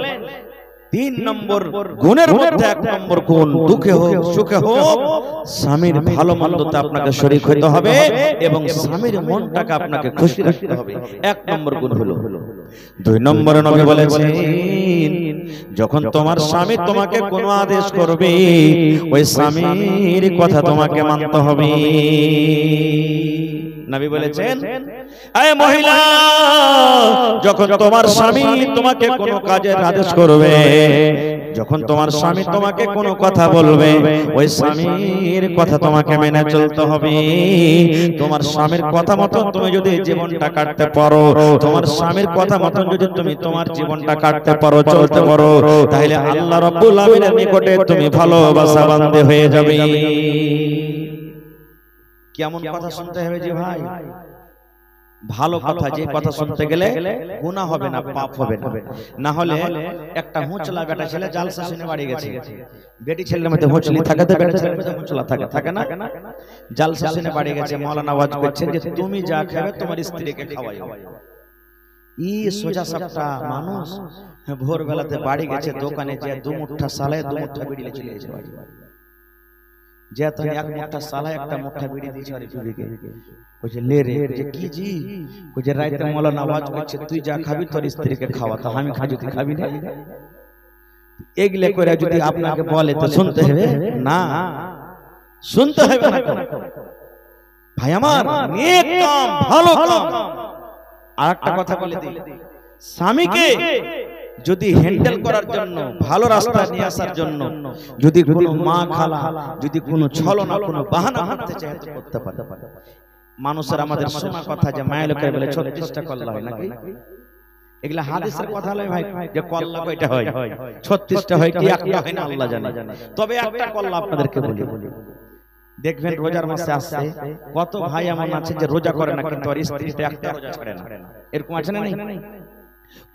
3 নম্বর গুণের মধ্যে 1 নম্বর গুণ, দুঃখে হোক সুখে হোক স্বামীর ভালো মন্দতে আপনাকে শরীক হতে হবে এবং স্বামীর মনটাকে আপনাকে খুশি রাখতে হবে। 1 নম্বর গুণ হলো। 2 নম্বরে নবী বলেছেন, যখন তোমার স্বামী তোমাকে কোনো আদেশ করবে ওই স্বামীর কথা তোমাকে মানতে হবে। নবী বলেছেন, এই মহিলা, যখন তোমার স্বামী তোমাকে কোনো কাজের আদেশ করবে, যখন তোমার স্বামী তোমাকে কোনো কথা বলবে ওই স্বামীর কথা তোমাকে মেনে চলতে হবে। তোমার স্বামীর কথা মতন তুমি যদি জীবনটা কাটতে পারো, তোমার স্বামীর কথা মতন যদি তুমি তোমার জীবনটা কাটতে পারো, চলতে পারো, তাহলে আল্লাহ রাব্বুল আলামিনের নিকটে তুমি ভালোবাসা বান্দে হয়ে যাবে। কেমন কথা শুনতে হবে যে ভাই? ভালো কথা, যে কথা শুনতে গেলে গুনাহ হবে না, পাপ হবে না। না হলে একটা হুঁচলা বেটা ছেলে জালসা শুনে বাড়ি গেছে, বেটি ছেলের মধ্যে হুঁচলি থাকে তো বেটা ছেলের মধ্যে হুঁচলা থাকে, থাকে না? জালসা শুনে বাড়ি গেছে, মাওলানা ওয়াজ করছেন যে তুমি যা খাবে তোমার স্ত্রীকে খাওয়াইও। ই সোজা সাপটা মানুষ ভোর বেলাতে বাড়ি গেছে, দোকানে যে 2 মুঠা সালে 2 মুঠা বিড়ি চলে গেছে বাড়ি। যে তুমি 1 মুঠা সালা 1টা মুঠা বিড়ি দিয়েছ আর বিবিকে কইছে লে রে, যে কি জি? কইছে রাতে মাওলানা আওয়াজ করছে তুই যা খাবি তোর স্ত্রীকে খাওয়া, তো আমি খাই যদি খাবি না। এগলে করে যদি আপনাকে বলে তো শুনতে হবে না? শুনতে হবে না ভাই আমার, নেক কাম, ভালো কাম। আরেকটা কথা বলে দিই, স্বামীকে যদি হ্যান্ডেল করার জন্য, ভালো রাস্তা নিয়ে আসার জন্য যদি কোনো মা খালা যদি কোনো ছলনা কোনো বাহানা করতে চায় তো করতে পারে। মানুষের আমাদের শোনা কথা যে মায়ের লোকের বলে 36টা কল্লা হয় নাকি? এগুলা হাদিসের কথা নয় ভাই, যে কল্লা কয়টা হয়, 36টা হয় কি একটা হয় না আল্লাহ জানে। তবে একটা কল্লা আপনাদেরকে বলি, দেখবেন রোজার মাসে আসছে কত ভাই এমন আছে যে রোজা করে না কিন্তু আর স্ত্রীটা একটা রোজা ছাড়ে না, এরকম আছে না? নেই?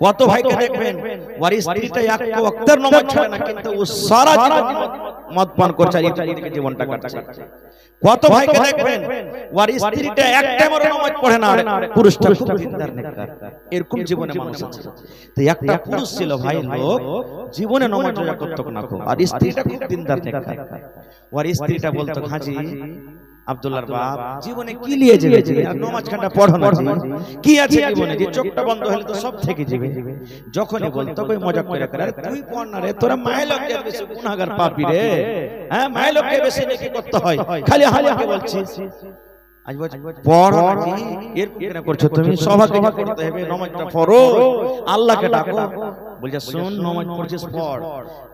কত ভাইকে দেখবেন ওর স্ত্রীটা একটা ওয়াক্তের নামাজ ছাড়ে না কিন্তু ও সারা জীবন মদ পান করছে, এদিকে জীবনটা কাটছে। কত ভাইকে দেখবেন ওর স্ত্রীটা একটা নামাজ পড়ে না, পুরুষটা খুব দিনদার নেককার, এরকম জীবনে মানুষ আছে। তো একটা পুরুষ ছিল ভাই, লোক জীবনে নামাজ রোজা করতে না, আর স্ত্রীটা খুব দিনদার নেককার। ওর স্ত্রীটা বলতো, হাজি আব্দুল্লাহর বাপ জীবনে কি নিয়ে যাবে, আর নামাজ খানটা পড়ো না, কি আছে জীবনে যে চোখটা বন্ধ হলে তো সব থেকে যাবে। যখনই বলতো কই মজাক করে করে, আরে তুই পড় না রে, তোরা মায়ের লোককে বেশি গুনাহগার পাপী রে, হ্যাঁ মায়ের লোককে বেশি নেকি করতে হয়, খালি হালিকে বলছিস। আজ বল পড়ো নাকি, এর কেন করছো তুমি? সবাইকে করতে হবে, নামাজটা পড়ো, আল্লাহকে ডাকো। বলছে শুন, নামাজ পড়ছিস পড়,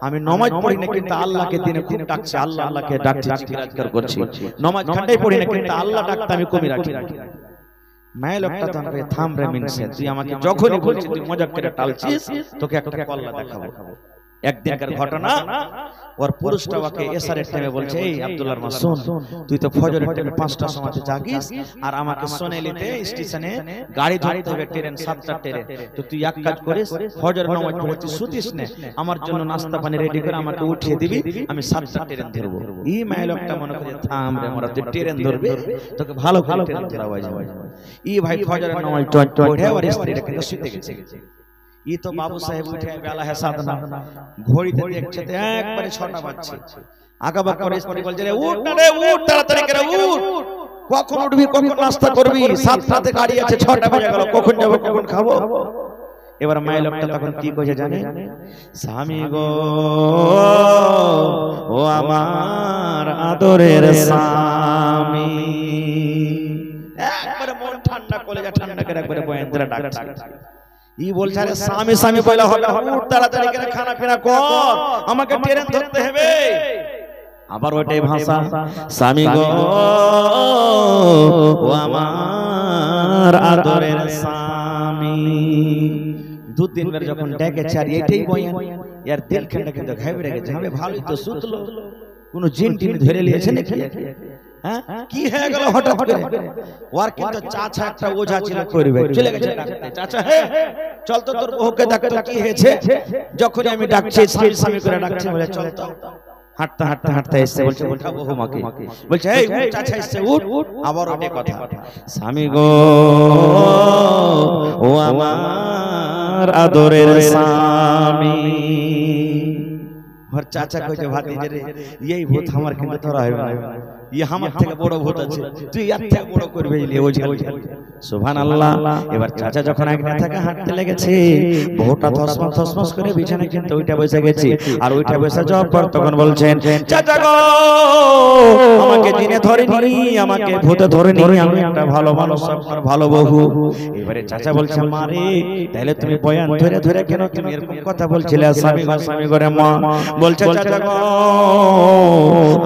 আমি নামাজ পড়ি না কিন্তু আল্লাহকে দিনে খুব ডাকছি, আল্লাহ আল্লাহকে ডাকছি, জিকির করছি, নামাজ খান্ডাই পড়ি না কিন্তু আল্লাহ ডাকতে আমি কমই রাখি। মায়ের লোকটা তখন কই থাম রে মিনসে, তুই আমাকে যখনই বলছিস তুই মজাক করে টালছিস, তোকে একটা কল্লা দেখাবো। একদিনকার ঘটনা, ওর পুরুষটা ওকে এসারের টাইমে বলছে, এই আব্দুল্লাহর মা শুন, তুই তো ফজরের টাইমে 5টার সময় জাগিস আর আমাকে সোনালিতে স্টেশনে গাড়ি ধরতে হবে, ট্রেন 7টার ট্রেন, তো তুই এক কাজ করিস, ফজরের নামাজ পড়ে তুই শুতিস না, আমার জন্য নাস্তা পানি রেডি করে আমাকে উঠিয়ে দিবি, আমি 7টার ট্রেন ধরবো। এই মায়ের লোকটা মনে করে থাম রে মোরা, তুই ট্রেন ধরবি, তোকে ভালো ভালো ট্রেন ধরাবো। এই ভাই ফজরের নামাজ পড়ে আর স্ত্রীটা কিন্তু শুতে গেছে। ই তো বাবু সাহেব উঠে বেলা है 7 না, ঘড়িতে দেখছে তো একবারে 6টা বাজছে। আগাবা করে স্ত্রী বলছে, রে উঠ না রে, উঠ তাড়াতাড়ি করে উঠ, কখন উঠবি, কখন নাস্তা করবি, 7টাতে গাড়ি আছে, 6টা বেজে গেল, কখন যাব, কখন খাবো। এবার মায়ের লোকটা তখন কি কইছে জানে, স্বামী গো ও আমার আদরের স্বামী, একবারে মন ঠান্ডা, কলেজা ঠান্ডা করে একবারে বয়ানরা ডাকছে। ই বলছে, আরে স্বামী স্বামী বলা হবে, উঠ তাড়াতাড়ি করে খানা পিনা কর, আমাকে ট্রেন ধরতে হবে। আবার ওইটাই ভাষা, স্বামী গো ও আমার আদরের স্বামী। 2-3 বার যখন ডেকেছে আর এটাই বয়ান, ইয়ার দিলখানটা কিন্তু ঘাবড়ে গেছে, হবে ভালোই তো সুতলো, কোন জিন টিন ধরে নিয়েছে নাকি? হ্যাঁ কি হয়ে গেল হঠাৎ করে? ওর কিন্তু চাচা একটা ওঝা ছিল করবে, চলে গেছে ডাকতে, চাচা হে চল তো তোর বউকে ডাকতে, কি হয়েছে? যখন আমি ডাকছি স্বামী স্বামী করে ডাকছে, বলে চল তো। হাঁটতে হাঁটতে হাঁটতে এসে বলছে উঠাবো মাকে, বলছে এই উঠ চাচা এসে উঠ। আবার ওঠে কথা, স্বামী গো ও আমার আদরের স্বামী। ওর চাচা কইছে ভাতিজা রে এই ভূত আমার কিন্তু ধরা হবে না, এই আমার থেকে বড় ভূত আছে, তুই এর থেকে বড় করবে ওঝা। সুবহানাল্লাহ। এবার চাচা যখন একদিন থেকে হাঁটতে লেগেছে, বউটা থসমস থসমস করে বিছানায় কিন্তু ওইটা বসে গেছে, আর ওইটা বসে যাওয়ার পর তখন বলছেন চাচা গো আমাকে জিনে ধরে নি, আমাকে ভূতে ধরে নি, আমি একটা ভালো মানুষ আপনার ভালো বউ। এবারে চাচা বলছে মা রে তাহলে তুমি বয়ান ধরে ধরে কেন তুমি এরকম কথা বলছিলে স্বামী গো স্বামী করে? মা বলছে চাচা গো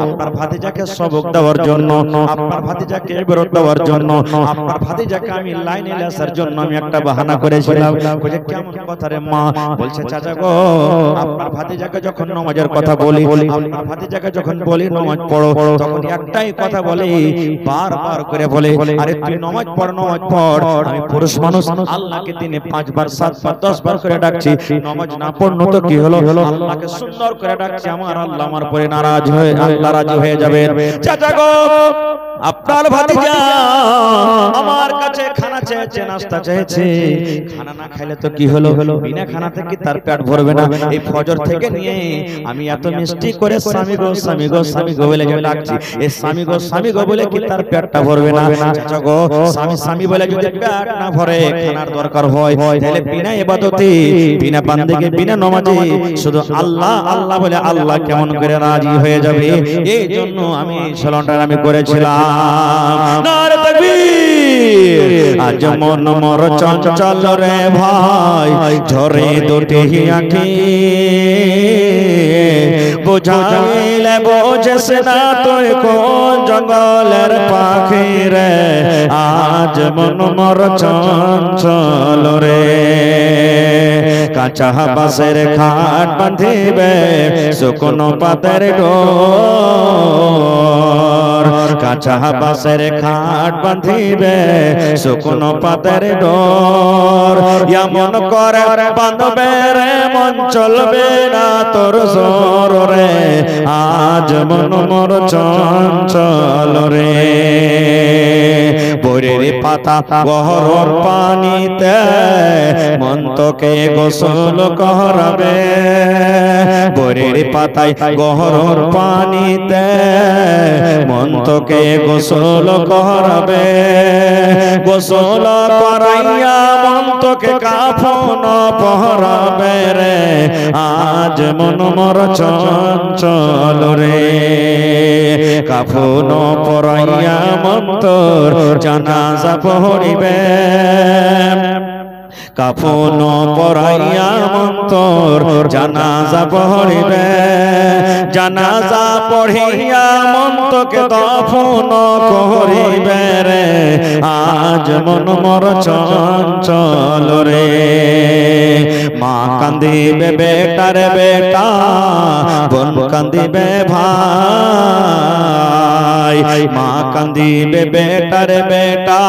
আপনার ভাতিজাকে সবক দেওয়ার জন্য, আপনার ভাতিজাকে বিরত দেওয়ার জন্য, আপনার ভাতিজাকে আমি লাইনে আসার জন্য আমি একটা বাহানা করেছিলাম। বলে কেমন কথা রে মা? বলছে চাচা গো আপনার ভাতিজাকে যখন নামাজের কথা বলি, আপনার ভাতিজাকে যখন বলি নামাজ পড়ো, তখন একটাই কথা বলে, বারবার করে বলে আরে তুই নামাজ পড় নামাজ পড়। আমি পুরুষ মানুষ, আল্লাহকে দিনে 5 বার 7 বার 10 বার করে ডাকছি, নামাজ না পড়নো তো কি হলো? আল্লাহকে সুন্দর করে ডাকছি, আমার আল্লাহ আমার পরে নারাজ হয়ে আল্লাহ রাজি হয়ে যাবে। চাচা গো আপনার ভাতিজা আমার কাছে খানা চেয়েছে, নাস্তা চেয়েছে, খানা না খাইলে তো কি হলো? বিনা খানাতে কি তার পেট ভরবে না? এই ফজর থেকে নিয়ে আমি এত মিষ্টি করে স্বামী গো স্বামী গো স্বামী গো বলে ডাকছি, এই স্বামী গো স্বামী গো বলে কি তার পেটটা ভরবে না? চাচা গো স্বামী স্বামী বলে যদি পেট না ভরে, খানার দরকার হয়, তাহলে বিনা ইবাদতে, বিনা বান্দেগি, বিনা নামাজে শুধু আল্লাহ আল্লাহ বলে আল্লাহ কেমন করে রাজি হয়ে যাবে? এই জন্য আমি সলনটা আমি করেছিলাম। নারে তাকবীর। আজ মন মোর চঞ্চল রে ভাই, ঝরে দুটি আঁখি, বুঝাইলে বোঝেস না তুই কোন জঙ্গলের পাখি রে। আজ মন মোর চঞ্চল রে, কাঁচা বাঁশের খাট বাঁধিবে শুকনো পাতের ডোর, কাঁচা বাঁশের খাট বাঁধিবে শুকনো পাতের ডোর। এমন করে বাঁধবে রে মন চলবে না তোর জোর রে। আজ মন মোর চঞ্চল রে, বরের পাতা গহর পানিতে মন তোকে গোসল করাবে, বরের পাতায় গহর পানিতে মন তোকে গোসল করাবে, গোসল করাইয়া মন তোকে কাফন পরাবে রে। আজ মন মোর চঞ্চল রে, কাফন পরাইয়া মন তোর জানাজা পড়িবে, কাফন পরাইয়া মন তোর জানাজা পড়িবে, জানাজা পড়িয়া মন তোকে দফন করিবে রে। আজ মন মোর চঞ্চল রে, মা কান্দিবে বেটার বেটা, বোন কান্দিবে ভাই, মা কান্দিবে বেটার বেটা,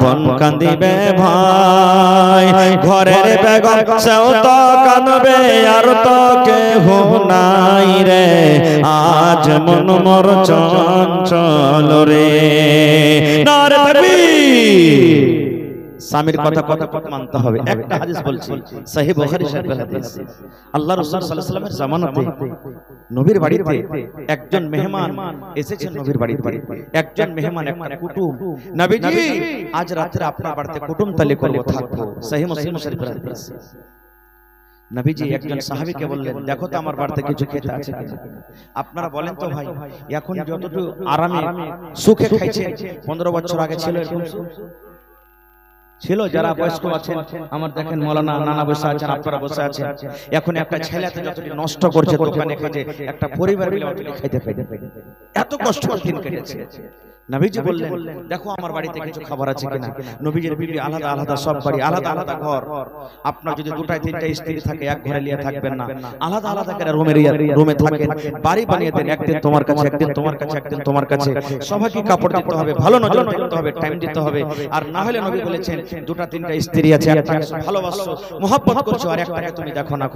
বোন কান্দিবে ভাই, ঘরের বেগম সেও তো কাঁদবে আর তো কেহ নাই রে। আজ মন মোর চঞ্চল রে। নারে তাকবীর। স্বামীর কথা কথা মানতে হবে। একটা হাদিস বলছি, সহিহ বুখারী শরীফের হাদিস। আল্লাহ রাসূল সাল্লাল্লাহু আলাইহি ওয়াসাল্লামের জামানাতে নবীর বাড়িতে একজন মেহমান এসেছেন। নবীর বাড়িতে একজন মেহমান, একটা কুটুম, নবীজি আজ রাতে আপনার বাড়িতে কুটুম তালি করব, থাকবো। সহিহ মুসলিম শরীফের হাদিস। নবীজি একজন সাহাবীকে বললেন, দেখো তো আমার বাড়িতে কিছু খেতে আছে কিনা, আপনারা বলেন তো ভাই। এখন যতটুকু আরামে সুখে খাইছে, 15 বছর আগে ছিল এরকম ছিল? যারা বয়স্ক আছেন আমার দেখেন, মাওলানা নানা বসে আছেন, আপনারা বসে আছেন। এখন একটা ছেলেতে যতটি নষ্ট করছে দোকানে খেতে, একটা পরিবার মিলে অতটি খাইতে খাইতে এত কষ্ট করে দিন কেটেছে। নবীজি বললেন দেখো আমার বাড়িতে কিছু খাবার আছে কিনা। নবীজির বিবি আলাদা আলাদা, সব বাড়ি আলাদা আলাদা ঘর। আপনার যদি দুটাই তিনটা স্ত্রী থাকে এক ঘরে নিয়ে থাকবেন না, আলাদা আলাদা করে রুমে থাকেন। বাড়ি বানিয়ে দেন, একদিন তোমার কাছে, একদিন তোমার কাছে, একদিন তোমার কাছে। সবাইকে কাপড় দিতে হবে, ভালো নজর দিতে হবে, টাইম দিতে হবে। আর না হলে নবী বলেছেন দুটা তিনটা স্ত্রী আছে, একটাকে ভালোবাসো মোহাব্বত করছো আর একটাকে তুমি দেখো না।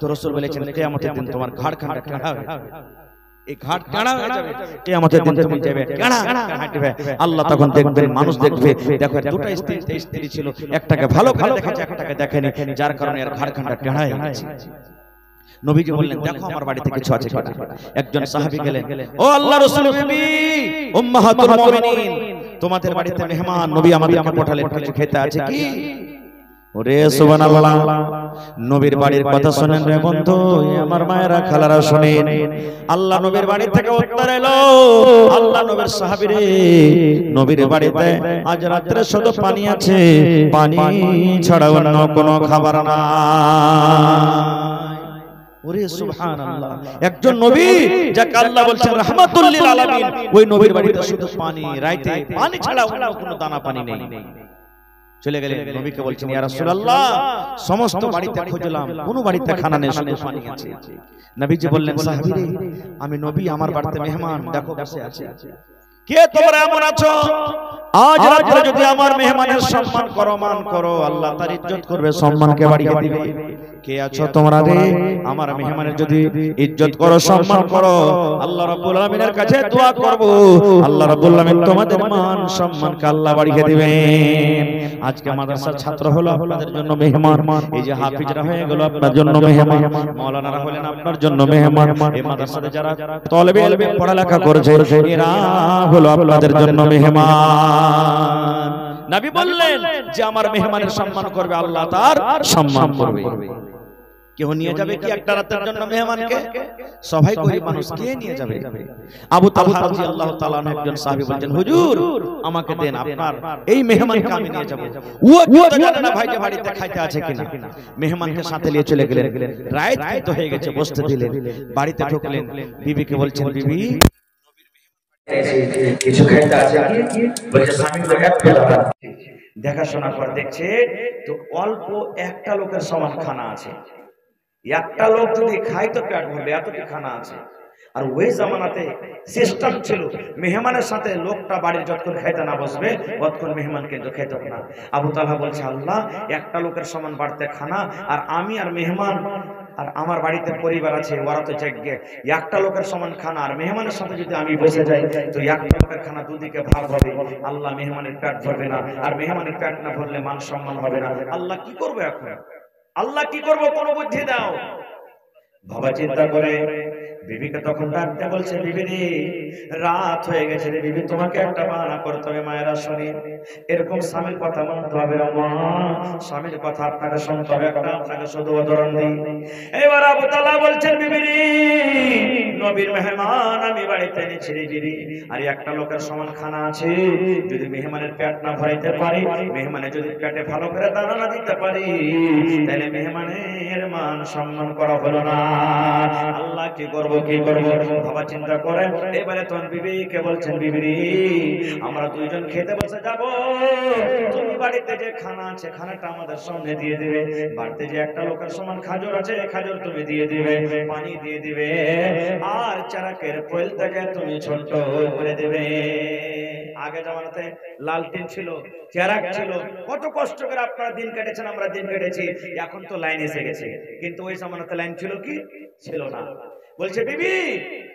তো রাসূল বলেছেন কিয়ামতের দিন তোমার ঘাড় খান্ডা টেঁড়া হবে, এই ঘাট টেঁড়া হয়ে যাবে। কিয়ামতের দিন তুমি যাবে টেঁড়া হাঁটবে, আল্লাহ তখন দেখবেন, মানুষ দেখবে, দেখো দুটো স্ত্রী ছিল, একটাকে ভালো ভালো দেখেছে, একটাকে দেখেনি, যার কারণে এর ঘাড় খান্ডা টেঁড়া হয়ে গেছে। নবীজি বললেন দেখো আমার বাড়িতে কিছু আছে কিনা। একজন সাহাবী গেলেন, ও আল্লাহর রাসূল বিবি উম্মাহাতুল মুমিনিন, তোমাদের বাড়িতে মেহমান, নবী আমাদেরকে পাঠালেন, কিছু খেতে আছে কি? ওরে সুবহানাল্লাহ, নবীর বাড়ির কথা শুনেন রে বন্ধু, আমার মায়েরা খালারা শুনেন। আল্লাহ নবীর বাড়ি থেকে উত্তর এলো, আল্লাহ নবীর সাহাবী রে, নবীর বাড়িতে আজ রাতে শুধু পানি আছে, পানি ছাড়া অন্য কোনো খাবার না। ওরে সুবহানাল্লাহ, একজন নবী যাকে আল্লাহ বলছেন রাহমাতুল লিল আলামিন, ওই নবীর বাড়িতে শুধু পানি, রাইতে পানি ছাড়া অন্য কোনো দানা পানি নেই। চলে গেলেন, নবীকে বলছেন ইয়া রাসূলুল্লাহ, সমস্ত বাড়িতে খুঁজলাম, কোনো বাড়িতে খানা নেই, শুধু পানি আছে। নবীজি বললেন সাহাবী রে, আমি নবী, আমার বাড়িতে মেহমান দেখো বসে আছে। কে তোমরা এমন আছো, আজ রাতে যদি আমার মেহমানের সম্মান করো, মান করো, আল্লাহ তার ইজ্জত করবে, সম্মানকে বাড়িয়ে দিবে। কে আছো তোমরা রে, আমার মেহমানের যদি ইজ্জত করো, সম্মান করো, আল্লাহ রাব্বুল আলামিনের কাছে দোয়া করব, আল্লাহ রাব্বুল আলামিন তোমাদের মান সম্মানকে আল্লাহ বাড়িয়ে দিবেন। আজকে মাদ্রাসার ছাত্র হলো আপনাদের জন্য মেহমান, এই যে হাফিজরা হয়ে গেল আপনার জন্য মেহমান, মাওলানারা হলেন আপনার জন্য মেহমান, এই মাদ্রাসাতে যারা তলবে ইলমে পড়ালেখা করেছে এরা হলো আপনাদের জন্য মেহমান। নবী বললেন যে আমার মেহমানের সম্মান করবে, আল্লাহ তার সম্মান করবে। কেউ নিয়ে যাবে কি একটা রাতের জন্য মেহমানকে? সবাই গরিব মানুষ, কে নিয়ে যাবে? আবু তালহা রাদিয়াল্লাহু তাআলা একজন সাহাবী বলেন হুজুর আমাকে দেন, আপনার এই মেহমানকে আমি নিয়ে যাব। ও তো জানে না ভাই যে বাড়িতে খাইতে আছে কিনা। মেহমানকে সাথে নিয়ে চলে গেলেন, রাত তো হয়ে গেছে, বসতে দিলেন। বাড়িতে ঢুকলেন, বিবিকে বলছেন বিবি কিছু খাইতে আছে কি? বলছে স্বামী তো এক বেলা। দেখাশোনা করে দেখছে তো অল্প একটা লোকের সমান খানা আছে, একটা লোক যদি খায় তো পেট ভরবে, এতটি খানা আছে। আর ওই জামানাতে সিস্টেম ছিল, মেহমানের সাথে লোকটা বাড়ির যতক্ষণ খাইতে না বসবে ততক্ষণ মেহমান কিন্তু খেত না। আবু তালহা বলছে আল্লাহ, একটা লোকের সমান বাড়তে খানা, আর আমি আর মেহমান, আর আমার বাড়িতে পরিবার আছে, ওরা তো জাগবে, একটা লোকের সমান খানা, আর মেহমানের সাথে যদি আমি বসে যাই তো একটা লোকের খানা দুদিকে ভাগ হবে, আল্লাহ মেহমানের পেট ভরবে না, আর মেহমানের পেট না ভরলে মান সম্মান হবে না। আল্লাহ কি করবে এখন? আল্লাহ কি করবো, কোনো বুদ্ধি দাও। বাবা চিন্তা করে বিবিকে তখন ডাকতে বলছে বিবি রে, রাত হয়ে গেছে রে বিবি, তোমাকে একটা বাহানা করতে হবে। মায়েরা শুনি, এরকম স্বামীর কথা মানতে হবে না মা, স্বামীর কথা আপনাকে শুনতে হবে, একটা আপনাকে শুধু উদাহরণ দিই। এবার আবু তালহা বলছেন বিবি রে, নবীর মেহমান আমি বাড়িতে এনেছি রে বিবি, আর একটা লোকের সমান খানা আছে, যদি মেহমানের পেট না ভরাইতে পারি, মেহমানের যদি পেটে ভালো করে দানা না দিতে পারি, তাহলে মেহমানের মান সম্মান করা হলো না। আল্লাহ কি করব, কি করব? বাবা চিন্তা করে এবারে তখন বিবিকে বলছেন বিবি রে, আমরা দুইজন খেতে বসে যাব, তুমি বাড়িতে যে খানা আছে খানাটা আমাদের সামনে দিয়ে দিবে, বাড়িতে যে একটা লোকের সমান খাজর আছে খাজর তুমি দিয়ে দিবে, পানি দিয়ে দিবে, আর চারাকের কোয়েলটাকে তুমি ছোট করে দেবে। আগে জামানাতে লালটেন ছিল, চেরাক ছিল, কত কষ্ট করে আপনারা দিন কেটেছেন, আমরা দিন কেটেছি, এখন তো লাইন এসে গেছে, কিন্তু ওই জামানাতে লাইন ছিল কি? ছিল না। বলছে বিবি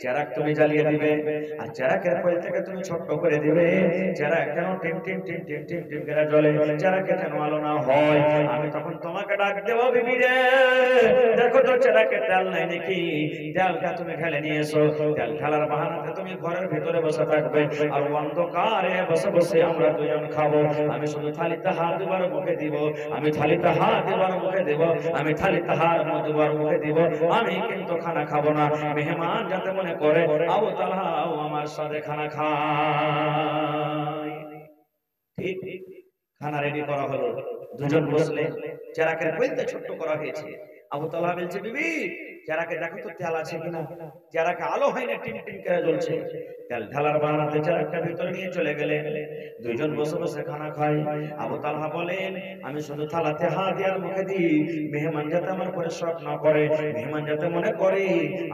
চেরাক তুমি জ্বালিয়ে দিবে, আর চেরাকের কোয়েল থেকে তুমি ছোট করে দিবে, চেরাক যেন team team team team team team করে জ্বলে, চেরাকে যেন আলো না হয়। আমি তখন তোমাকে ডাক দেবো, বিবি রে দেখো তো চেরাকে তেল নাই নাকি, তেলটা তুমি ঢেলে নিয়ে এসো। তেল ঢালার বাহানাতে তুমি ঘরের ভিতরে বসে থাকবে, আর অন্ধকারে বসে বসে আমরা দুজন খাবো। আমি শুধু থালিতে হাত দুবার মুখে দিব, আমি থালিতে হাত দুবার মুখে দেব, আমি থালিতে হাত দুবার মুখে দিব, আমি কিন্তু খানা খাবো না। মেহমান যাতে মনে করে আবু তালহাও আমার সাথে খানা খায়। ঠিক খানা রেডি করা হলো, দুজন বসলে, চেরাকের কোয়েলটা ছোট্ট করা হয়েছে। আবু তালহা বলছে বিবি চেহারাকে দেখো তো তেল আছে কিনা, চেহারাকে আলো হয় না, টিম টিম করে জ্বলছে। তেল ঢালার বাহানাতে চেহারাটা ভিতরে নিয়ে চলে গেলেন। দুইজন বসে বসে খানা খায়। আবু তালহা বলেন, আমি শুধু থালাতে হাত দিয়ে মুখে দিই, মেহমান যাতে আমার পরে শক না করে, মেহমান যাতে মনে করে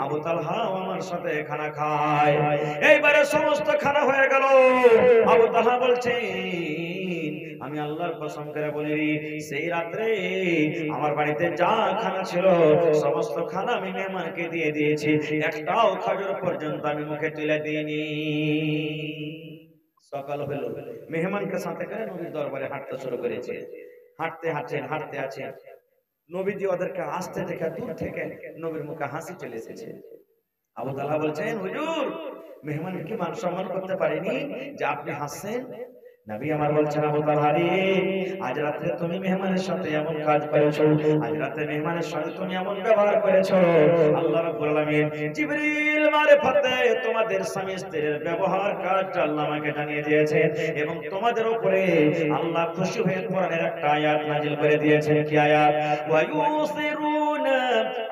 আবু তালহা আমার সাথে খানা খায়। এইবারে সমস্ত খানা হয়ে গেল। আবু তালহা বলছেন, আমি আল্লাহর কসম করে বলি, সেই রাত্রে আমার বাড়িতে যা খানা ছিল সমস্ত খানা আমি মেহমানকে দিয়ে দিয়েছি, একটাও খাজুর পর্যন্ত আমি মুখে তুলে দিইনি। সকাল হলো, মেহমানকে সাথে করে নবীর দরবারে হাঁটতে শুরু করেছে। হাঁটতে আছেন, নবীজি ওদেরকে আসতে দেখে দূর থেকে নবীর মুখে হাসি চলে এসেছে। আবু তালহা বলছেন, হুজুর, মেহমানকে কি মান সম্মান করতে পারিনি যে আপনি হাসছেন? নবী আমার বলছেন, আবু তালহা রে, আজ রাতে তুমি মেহমানের সাথে এমন কাজ করেছো, আজ রাতে মেহমানের সাথে তুমি এমন ব্যবহার করেছো, আল্লাহ রাব্বুল আলামিন জিবরিল মারফতে তোমাদের স্বামী স্ত্রীর ব্যবহার কাজটা আল্লাহ আমাকে জানিয়ে দিয়েছেন, এবং তোমাদের উপরে আল্লাহ খুশি হয়ে কোরআনের একটা আয়াত নাযিল করে দিয়েছেন। কি আয়াত? ওয়া ইউসিরুনা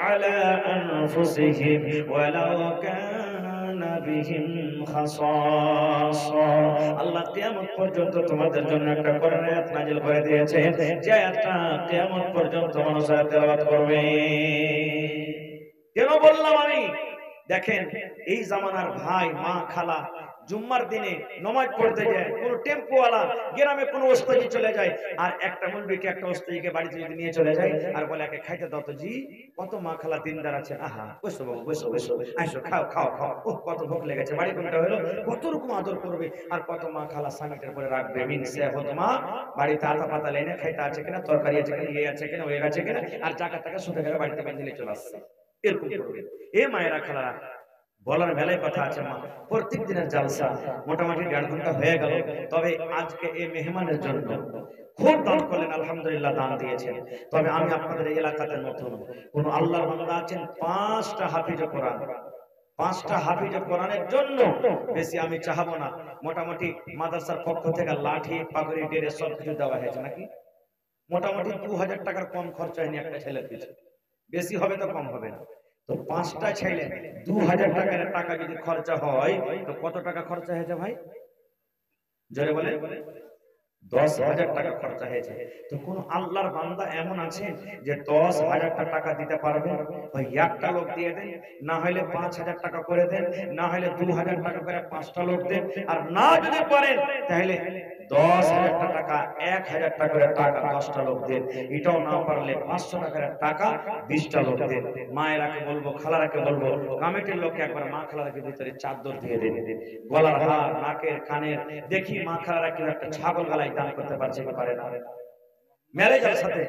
আলা আনফুসিহিম ওয়ালাউ কানা বিহিম খাসাসা। আল্লাহ কিয়ামত পর্যন্ত তোমাদের জন্য একটা কোরআন আয়াত নাযিল করে দিয়েছে, যে আয়াতটা কিয়ামত পর্যন্ত মানুষ তেলাওয়াত করবে। কেন বললাম আমি? দেখেন, এই জামানার ভাই, মা, খালা জুম্মার দিনে নামাজ পড়তে যায়, কোন টেম্পোওয়ালা গ্রামে কোন ওস্তাদি চলে যায়, আর একটা মুলবিকে একটা ওস্তাদিকে বাড়িতে যদি নিয়ে চলে যায় আর বলে, একে খাইতে দাও তো জি, কত মা খালা দিনদার আছে, আহা বসো বাবু বসো বসো, আসো খাও খাও খাও, ও কত ভোগ লেগেছে, বাড়ি কোনটা হলো, কত রকম আদর করবে। আর কত মা খালা সামিটের পরে রাখবে, মিনসে হতো মা বাড়িতে আতা পাতা লেনে খাইতে আছে কিনা, তরকারি আছে কিনা, ইয়ে আছে কিনা, ওয়ে আছে কিনা, আর জায়গা টাকা শুধু গেলে বাড়িতে বেঁধে চলে আসছে। এরকম করবে। এ মায়েরা খালারা, বলার মেলায় কথা আছে, মা প্রত্যেক দিনের জালসা মোটামুটি 1.5 ঘন্টা হয়ে গেল, তবে আজকে এই মেহমানের জন্য খুব দান করলেন, আলহামদুলিল্লাহ দান দিয়েছেন। তবে আমি আপনাদের এই এলাকাতে নতুন, কোন আল্লাহর বান্দা আছেন 5টা হাফিজে কোরআন, 5টা হাফিজে কোরআনের জন্য বেশি আমি চাহাবো না, মোটামুটি মাদ্রাসার পক্ষ থেকে লাঠি পাগড়ি ডেরে সব কিছু দেওয়া হয়েছে নাকি, মোটামুটি 2000 টাকার কম খরচ হয়নি একটা ছেলের পিছনে, বেশি হবে তো কম হবে না। তো 5টা ছেলে 2000 টাকার টাকা যদি খরচা হয়, তো কত টাকা খরচা হয়েছে ভাই? জোরে বলে 10,000 টাকা খরচা হয়েছে। তো কোন আল্লাহর বান্দা এমন আছে যে 10,000 টাকা দিতে পারবে? ভাই একটা লোক দিয়ে দেন, না হলে 5,000 টাকা করে দেন, না হলে 2,000 টাকা করে 5টা লোক দেন, আর না যদি পারেন তাহলে 10,000 টাকা 1,000 টাকা করে টাকা 10টা লোক দেন, এটাও না পারলে 500 টাকার টাকা 20টা লোক দেন। মায়েরাকে বলবো, খালারাকে বলবো, কমিটির লোককে একবার মা খালারাকে ভিতরে চাদর দিয়ে দেন, গলার হার, নাকের, কানের, দেখি মা খালারা কেউ একটা ছাগল গলায় দান করতে পারছে কি পারে না। ম্যানেজার সাথে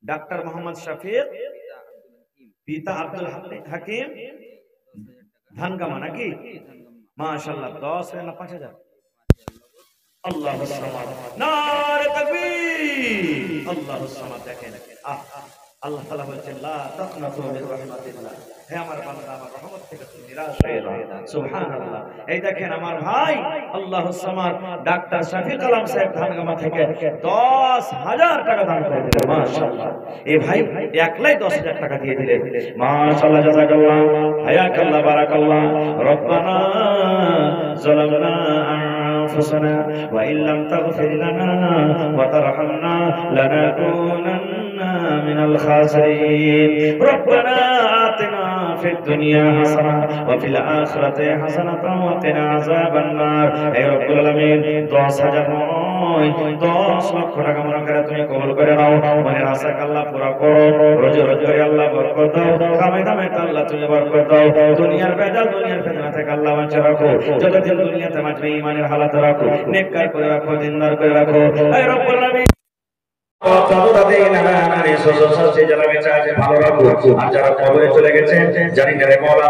ডাক্তার মোহাম্মদ শফিক, পিতা আব্দুল হাকিম, ধানগামা নাকি, মাশাআল্লাহ। 10 না 5,000? আল্লাহুস সামাদ, নারে তাকবীর, আল্লাহুস সামাদ। দেখেন আল্লাহ তাআলা বলেন, লা তাকনাতু মির রাহমাতিল্লাহ, হে আমার বান্দা আমার রহমত থেকে তুমি নিরাশ হয়ে যাও। সুবহানাল্লাহ। এই দেখেন আমার ভাই আল্লাহুস সামাদ ডাক্তার শফিক আলম সাহেব ধানগামা থেকে 10,000 টাকা দান করে দিলেন। মাশাআল্লাহ। এই ভাই একলাই 10,000 টাকা দিয়ে দিলেন। মাশাআল্লাহ, জাযাকাল্লাহ, হায়াকাল্লাহ, বারাকাল্লাহ। রব্বানা যালামনা আনফুসানা ওয়া ইল্লাম তাগফির লানা ওয়া তারহামনা লানাকুনান্না মিনাল খাসিরিন। রব্বানা আতিনা ফিদ দুনিয়া হাসানাহ ওয়া ফিল আখিরাতি হাসানাতাও ওয়া কিনা আযাবান নার। হে রব্বুল আলামিন, 10,000 নয় 10 লক্ষ টাকা মনে করে তুমি কবুল করে নাও। মনের আশা আল্লাহ পুরা করো, রোজে রোজগারে আল্লাহ বরকত দাও, কামে কামে আল্লাহ তুমি বরকত দাও। দুনিয়ার বেজাল, দুনিয়ার ফিতনা থেকে আল্লাহ বাঁচিয়ে রাখো। যতদিন দুনিয়াতে বাঁচবে ঈমানের হালাতে রাখো, নেককার করে রাখো, দিনদার করে রাখো। হে রব্বুল আলামিন, ভালো রাখো। আর যারা কবরে চলে গেছে জানি না রে মওলা।